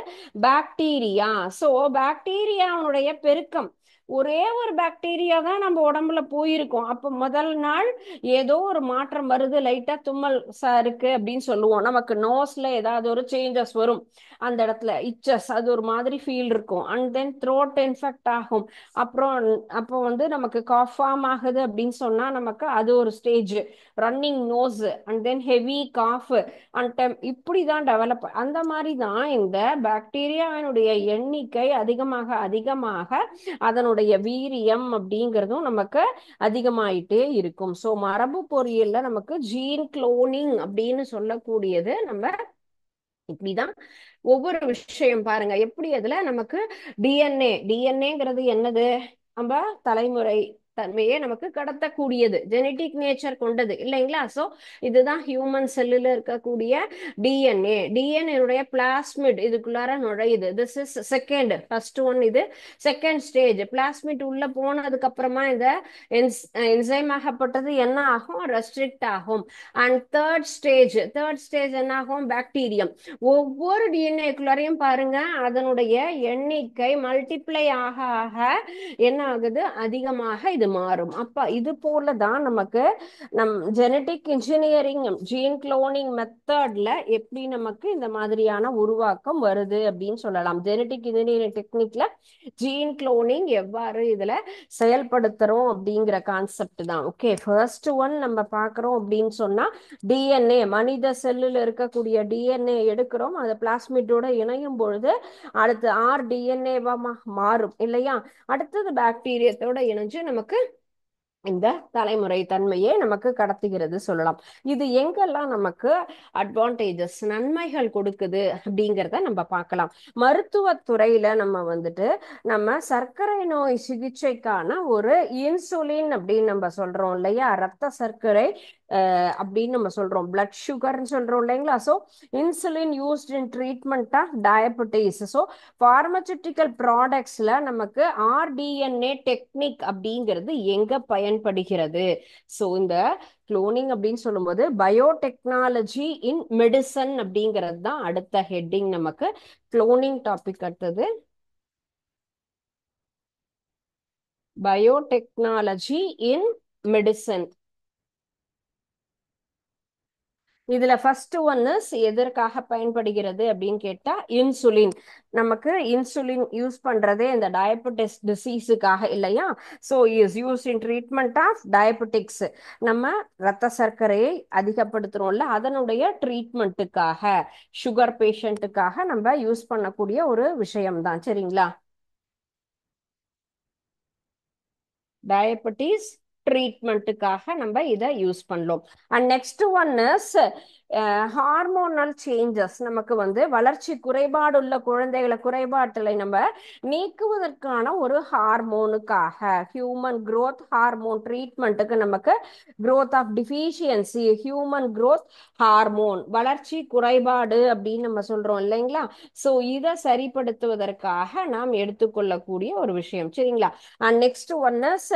பாக்டீரியா. சோ பாக்டீரியாவுடைய பெருக்கம், ஒரே ஒரு பாக்டீரியா தான் நம்ம உடம்புல போயிருக்கோம். அப்ப முதல் நாள் ஏதோ ஒரு மாற்றம் வருது, லைட்டா தும்மல் இருக்கு அப்படின்னு சொல்லுவோம். நமக்கு நோஸ்ல ஏதாவது ஒரு சேஞ்சஸ் வரும், அந்த இடத்துல இச்சஸ் அது ஒரு மாதிரி ஃபீல் இருக்கும். அண்ட் தென் த்ரோட் இன்ஃபெக்ட் ஆகும். அப்புறம் அப்போ வந்து நமக்கு காஃப் ஃபார்ம் ஆகுது அப்படின்னு சொன்னா நமக்கு அது ஒரு stage. Running nose and then heavy cough and இப்படிதான் டெவலப். அந்த மாதிரி தான் இந்த பாக்டீரியாவினுடைய எண்ணிக்கை அதிகமாக அதிகமாக அதனுடைய வீரியம் அப்படிங்கிறதும் நமக்கு அதிகமாயிட்டே இருக்கும். ஸோ மரபு பொறியியல்ல நமக்கு ஜீன் குளோனிங் அப்படின்னு சொல்லக்கூடியது நம்ம இப்படிதான் ஒவ்வொரு விஷயம் பாருங்க எப்படி அதுல நமக்கு டிஎன்ஏங்கிறது என்னது, நம்ம தலைமுறை தன்மையே நமக்கு கடத்தக்கூடியது, ஜெனட்டிக் நேச்சர் கொண்டது இல்லைங்களா? சோ இதுதான் ஹியூமன் செல்லுல இருக்கக்கூடிய டிஎன்ஏ பிளாஸ்மிட் இதுக்குள்ளார நுழையுது. This is second. First one இது செகண்ட் ஸ்டேஜ். பிளாஸ்மிட் உள்ள போனதுக்கு அப்புறமா இந்த என்சைம் ஆகப்பட்டது என்ன ஆகும், ரெஸ்ட்ரிக்ட் ஆகும். அண்ட் தேர்ட் ஸ்டேஜ் என்ன ஆகும், பாக்டீரியம். ஒவ்வொரு டிஎன்ஏக்குள்ளாரையும் பாருங்க அதனுடைய எண்ணிக்கை மல்டிப்ளை ஆக ஆக என்ன ஆகுது, அதிகமாக இது மாறும். அப்ப இது போலதான் நமக்கு ஜெனட்டிக் இன்ஜினியரிங் ஜீன் குளோனிங் மெத்தட்ல எப்படி நமக்கு இந்த மாதிரியான உருவாக்கம் வருது அப்படின்னு சொல்லலாம். ஜெனட்டிக் இன்ஜினியரிங் டெக்னிக்ல ஜீன் குளோனிங் எவ்வாறு இதுல செயல்படுத்துறோம் அப்படிங்கிற கான்செப்ட் தான். ஓகே. ஃபர்ஸ்ட் ஒன் நம்ம பாக்குறோம் அப்படின்னு சொன்னா டிஎன்ஏ, மனித செல்லுல இருக்கக்கூடிய டிஎன்ஏ எடுக்கிறோம், அது பிளாஸ்மிட்டோட இணையும் பொழுது அடுத்து ஆர்டிஎன்ஏவா மாறும் இல்லையா? அடுத்தது பாக்டீரியத்தோட இணைஞ்சு நமக்கு இந்த தலைமுறை தன்மையே நமக்கு கடத்துகிறது சொல்லலாம். இது எங்கெல்லாம் நமக்கு அட்வான்டேஜஸ் நன்மைகள் கொடுக்குது அப்படிங்கிறத நம்ம பார்க்கலாம். மருத்துவத்துறையில நம்ம வந்துட்டு நம்ம சர்க்கரை நோய் சிகிச்சைக்கான ஒரு இன்சுலின் அப்படின்னு நம்ம சொல்றோம் இல்லையா, ரத்த சர்க்கரை அப்படின்னு நம்ம சொல்றோம், பிளட் சுகர்னு சொல்றோம் இல்லைங்களா? So insulin used in treatment of diabetes. So pharmaceutical ப்ராடக்ட்ஸ்ல நமக்கு ஆர்டிஎன்ஏ டெக்னிக் அப்படிங்கிறது எங்க பயன்படுகிறது? ஸோ இந்த குளோனிங் அப்படின்னு சொல்லும்போது பயோடெக்னாலஜி இன் மெடிசன் அப்படிங்கிறது தான் அடுத்த ஹெட்டிங் நமக்கு. குளோனிங் டாபிக் அடுத்தது பயோடெக்னாலஜி இன் மெடிசன். இதுல ஃபர்ஸ்ட் ஒன் இஸ் எதற்காக பயன்படுகிறது அப்படின்னு கேட்டா இன்சுலின். நமக்கு இன்சுலின் யூஸ் பண்றதே இந்த டயபெட்டிஸ் டிசீஸுக்காக இல்லையா? So is use in treatment of diabetics. நம்ம ரத்த சர்க்கரையை அதிகப்படுத்துறோம்ல, அதனுடைய ட்ரீட்மெண்ட்டுக்காக, சுகர் பேஷண்ட்டுக்காக நம்ம யூஸ் பண்ணக்கூடிய ஒரு விஷயம் தான். சரிங்களா? டயபெட்டிஸ் ட்ரீட்மெண்ட்டுக்காக நம்ம இதை யூஸ் பண்ணலாம். And next one is hormonal changes. நமக்கு வந்து வளர்ச்சி குறைபாடுள்ள குழந்தைகளை குறைபாட்டை நம்ம நீக்குவதற்கான ஒரு ஹார்மோனுக்காக, ஹியூமன் growth ஹார்மோன் ட்ரீட்மெண்ட்டுக்கு நமக்கு growth of deficiency human growth hormone, வளர்ச்சி குறைபாடு அப்படின்னு நம்ம சொல்றோம் இல்லைங்களா? ஸோ இதை சரிப்படுத்துவதற்காக நாம் எடுத்துக்கொள்ளக்கூடிய ஒரு விஷயம். சரிங்களா? And next one is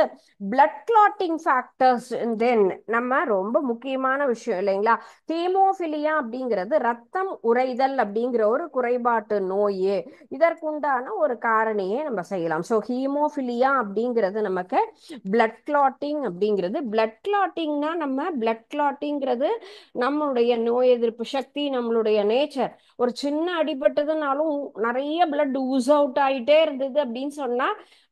blood clotting factors. Then நம்ம ரொம்ப முக்கியமான விஷயம் இல்லைங்களா, ஹீமோஃபிலியா அப்படிங்கிறது ரத்தம் உறைதல் அப்படிங்கிற ஒரு குறைபாட்டு நோயே, இதற்குண்டான ஒரு காரணியை நம்ம செய்யலாம். ஸோ ஹீமோஃபிலியா அப்படிங்கிறது நமக்கு பிளட் கிளாட்டிங் அப்படிங்கிறது. பிளட் கிளாட்டிங்னா நம்ம பிளட் கிளாட்டிங்கிறது நம்மளுடைய நோய் எதிர்ப்பு சக்தி, நம்மளுடைய நேச்சர். ஒரு சின்ன அடிபட்டதுனாலும் நிறைய பிளட் ஊஸ் அவுட் ஆயிட்டே இருந்தது அப்படின்னு சொன்னா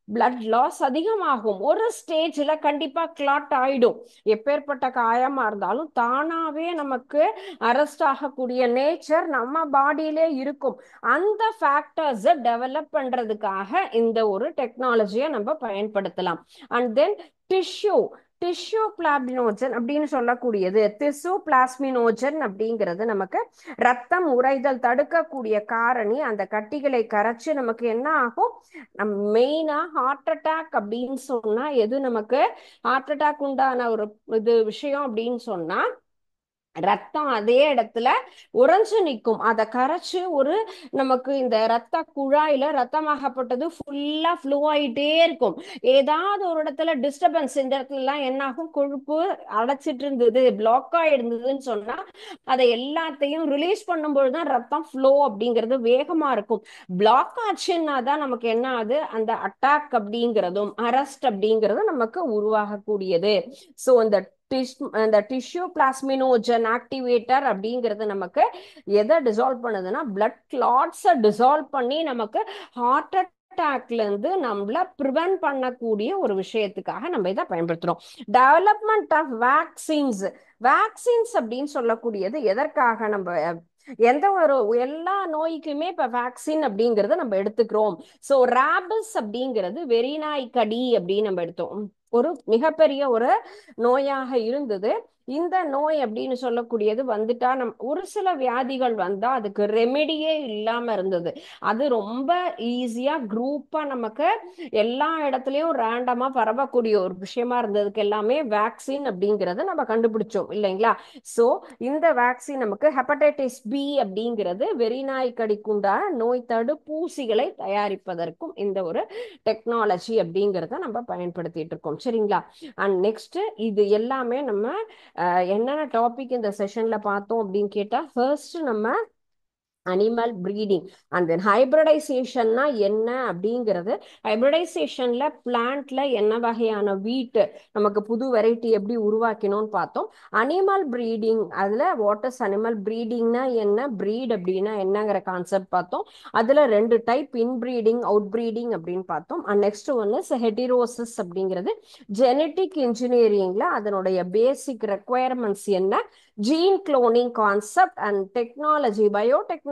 பிளட் லாஸ் அதிகமாகும். ஒரு ஸ்டேஜ்ல கண்டிப்பா கிளாட் ஆயிடும். எப்பேற்பட்ட காயமா இருந்தாலும் தானாவே நமக்கு அரெஸ்ட் ஆகக்கூடிய நேச்சர் நம்ம பாடியிலே இருக்கும். அந்த ஃபேக்டர்ஸ் டெவலப் பண்றதுக்காக இந்த ஒரு டெக்னாலஜியை நம்ம பயன்படுத்தலாம். And then tissue tissue plasminogen அப்படின்னு சொல்லக்கூடியது, திசு பிளாஸ்மினோஜன் அப்படிங்கிறது நமக்கு ரத்தம் உறைதல் தடுக்கக்கூடிய காரணி. அந்த கட்டிகளை கரைச்சு நமக்கு என்ன ஆகும், நம்ம மெயினா ஹார்ட் அட்டாக் அப்படின்னு சொன்னா எது நமக்கு ஹார்ட் அட்டாக் உண்டான ஒரு இது விஷயம் அப்படின்னு சொன்னா ரத்தம் அதே இடத்துல உறைஞ்சு நிற்கும். அதை கரைச்சு ஒரு நமக்கு இந்த ரத்த குழாயில ரத்தமாகப்பட்டது ஃபுல்லா ஃப்ளோ ஆயிட்டே இருக்கும். ஏதாவது ஒரு இடத்துல டிஸ்டர்பன்ஸ், இந்த இடத்துல எல்லாம் என்ன ஆகும், கொழுப்பு அடைச்சிட்டு இருந்தது, பிளாக் ஆயிருந்ததுன்னு சொன்னா அதை எல்லாத்தையும் ரிலீஸ் பண்ணும்பொழுதுதான் ரத்தம் ஃப்ளோ அப்படிங்கிறது வேகமா இருக்கும். பிளாக் ஆச்சுன்னா தான் நமக்கு என்ன ஆகுது, அந்த அட்டாக் அப்படிங்கிறதும் அரெஸ்ட் அப்படிங்கிறதும் நமக்கு உருவாகக்கூடியது. ஸோ இந்த டிஷ்யூ பிளாஸ்மினோஜன் ஆக்டிவேட்டர் அப்படிங்கிறது நமக்கு எதை டிசால்வ் பண்ணுதுன்னா பிளட் கிளாட்ஸை டிசால்வ் பண்ணி நமக்கு ஹார்ட் அட்டாக்ல இருந்து நம்மள ப்ரிவென்ட் பண்ணக்கூடிய ஒரு விஷயத்துக்காக நம்ம இதை பயன்படுத்துறோம். Development of vaccines. வேக்சின்ஸ் அப்படின்னு சொல்லக்கூடியது எதற்காக நம்ம எந்த ஒரு எல்லா நோய்க்குமே இப்ப வேக்சின் அப்படிங்கறத நம்ம எடுத்துக்கிறோம். சோ ராபிஸ் அப்படிங்கிறது வெறிநாய் கடி அப்படின்னு நம்ம எடுத்தோம். ஒரு மிகப்பெரிய ஒரு நோயாக இருந்தது. இந்த நோய் அப்படின்னு சொல்லக்கூடியது வந்துட்டா ஒரு சில வியாதிகள் வந்தா அதுக்கு ரெமெடியே இல்லாம இருந்தது. அது ரொம்ப ஈஸியா குரூப்பா நமக்கு எல்லா இடத்துலயும் ரேண்டமா பரவக்கூடிய ஒரு விஷயமா இருந்ததுக்கு எல்லாமே வேக்சின் அப்படிங்கறத நம்ம கண்டுபிடிச்சோம் இல்லைங்களா? சோ இந்த வேக்சின் நமக்கு ஹெப்படைட்டிஸ் பி அப்படிங்கிறது வெறிநாய் கடிக்குண்டான நோய் தடுப்பூசிகளை தயாரிப்பதற்கும் இந்த ஒரு டெக்னாலஜி அப்படிங்கிறத நம்ம பயன்படுத்திட்டு இருக்கோம். சரிங்களா? அண்ட் நெக்ஸ்ட் இது எல்லாமே நம்ம என்னென்ன டாபிக் இந்த செஷன்ல பார்த்தோம் அப்படின்னு கேட்டா, ஃபர்ஸ்ட் நம்ம அனிமல் பிரீடிங் அண்ட் தென் ஹைபிரடைசேஷன்னா என்ன அப்படிங்கிறது. ஹைபிரடைசேஷன்ல பிளான்ட்ல என்ன வகையான வீட் நமக்கு புது வெரைட்டி எப்படி உருவாக்கணும்னு பார்த்தோம். அனிமல் பிரீடிங் அதுல வாட் இஸ் அனிமல் பிரீடிங்னா என்ன, பிரீட் அப்படின்னா என்னங்கிற கான்செப்ட் பார்த்தோம். அதுல ரெண்டு டைப், இன்பிரீடிங் அவுட் பிரீடிங் அப்படின்னு பார்த்தோம். அண்ட் நெக்ஸ்ட் ஒன்னு ஹெட்டிரோசிஸ் அப்படிங்கிறது ஜெனட்டிக் இன்ஜினியரிங்ல அதனுடைய பேசிக் ரெக்குவயர்மெண்ட்ஸ் என்ன, gene cloning concept and technology, பயோடெக்னாலஜில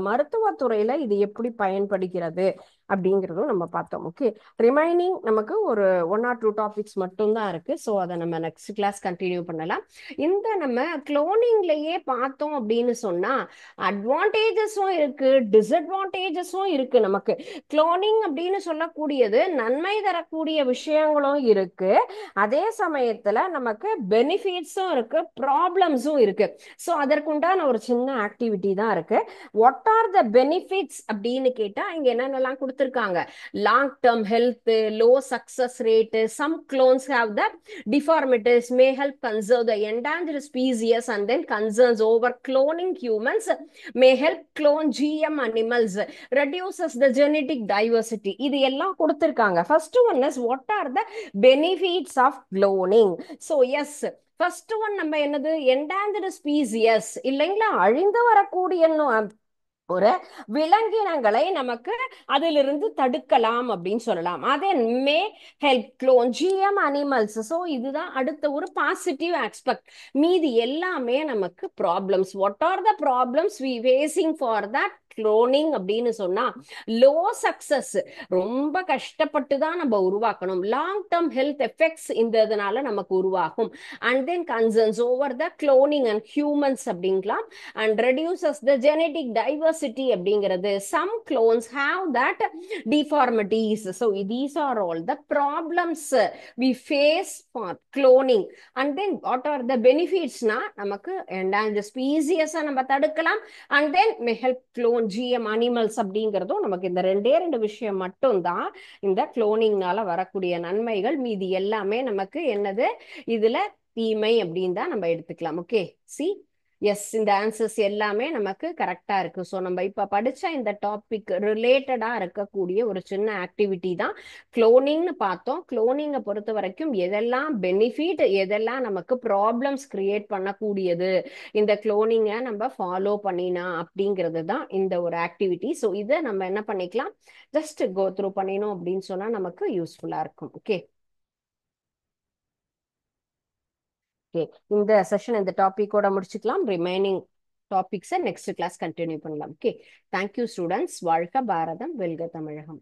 மருத்துவத்துறையில இது எப்படி பயன்படுகிறது அப்படிங்கிறதும் நம்ம பார்த்தோம். ஓகே, ரிமைனிங் நமக்கு ஒரு 1 or 2 டாபிக்ஸ் மட்டும்தான் இருக்கு. ஸோ அதை நம்ம நெக்ஸ்ட் கிளாஸ் கண்டினியூ பண்ணலாம். இந்த நம்ம குளோனிங்லயே பார்த்தோம் அப்படின்னு சொன்னா அட்வான்டேஜஸும் இருக்கு, டிஸ்அட்வான்டேஜஸும் இருக்கு. நமக்கு குளோனிங் அப்படின்னு சொல்லக்கூடியது நன்மை தரக்கூடிய விஷயங்களும் இருக்கு, அதே சமயத்துல நமக்கு பெனிஃபிட்ஸும் இருக்கு, ப்ராப்ளம்ஸும் இருக்கு. ஸோ அதற்குண்டான ஒரு சின்ன ஆக்டிவிட்டி தான் இருக்கு. வாட் ஆர் த பெனிஃபிட்ஸ் அப்படின்னு கேட்டா இங்க என்னென்னலாம் கொடுத்து கொடுத்திருக்காங்க. Long term health, low success rate, some clones have the deformities, may help conserve the endangered species, and then concerns over cloning humans may help clone GM animals, reduces the genetic diversity. இது எல்லாம் கொடுத்திருக்காங்க. First one is what are the benefits of cloning. So yes, first one நம்ம என்னது, என்டாஞ்சர்டு species இல்லைங்களா, அழிந்து வரக்கூடிய ஒரு விலங்கினங்களை நமக்கு அதிலிருந்து தடுக்கலாம் அப்படின்னு சொல்லலாம். அதே may help clone GM animals. So இதுதான் அடுத்த ஒரு பாசிட்டிவ் ஆஸ்பெக்ட். மீதி எல்லாமே நமக்கு problems. What are the problems we facing for that cloning அப்படின்னு சொன்னா, லோ சக்சஸ், ரொம்ப கஷ்டப்பட்டு தான் நம்ம உருவாக்கணும். லாங் டேர்ம் ஹெல்த் எஃபெக்ட்ஸ் இந்த இதனால நமக்கு உருவாகும். And then concerns over the cloning and humans அப்படிங்கலாம். And reduces the genetic diversity அப்படிங்கிறது. Some clones have that deformities. So these are all the problems we face for cloning. And then what are the benefits na, நமக்கு endangered species நம்ம தடுக்கலாம். And then may help clone GM animals அப்படிங்கிறதும் நமக்கு இந்த ரெண்டு விஷயம் மட்டும் தான் இந்த குளோனிங்னால வரக்கூடிய நன்மைகள். மீதி எல்லாமே நமக்கு என்னது, இதுல தீமை அப்படின்னு தான் நம்ம எடுத்துக்கலாம். ஓகே, சி எஸ், இந்த ஆன்சர்ஸ் எல்லாமே நமக்கு கரெக்டா இருக்கு. ஸோ நம்ம இப்ப படிச்ச இந்த டாபிக் ரிலேட்டடா இருக்கக்கூடிய ஒரு சின்ன ஆக்டிவிட்டி தான் குளோனிங்னு பார்த்தோம். குளோனிங்கை பொறுத்த வரைக்கும் எதெல்லாம் பெனிஃபிட், எதெல்லாம் நமக்கு ப்ராப்ளம்ஸ் கிரியேட் பண்ணக்கூடியது இந்த குளோனிங்கை நம்ம ஃபாலோ பண்ணினா அப்படிங்கிறது தான் இந்த ஒரு ஆக்டிவிட்டி. ஸோ இதை நம்ம என்ன பண்ணிக்கலாம், ஜஸ்ட் கோ த்ரூ பண்ணினோம் அப்படின்னு சொன்னா நமக்கு யூஸ்ஃபுல்லா இருக்கும். ஓகே, இந்த செஷன் இந்த டாபிக்கோட முடிச்சுக்கலாம். ரிமைனிங் டாபிக்ஸை நெக்ஸ்ட் கிளாஸ் கண்டினியூ பண்ணலாம். Okay, thank you students. வாழ்க பாரதம், வெல்க தமிழகம்.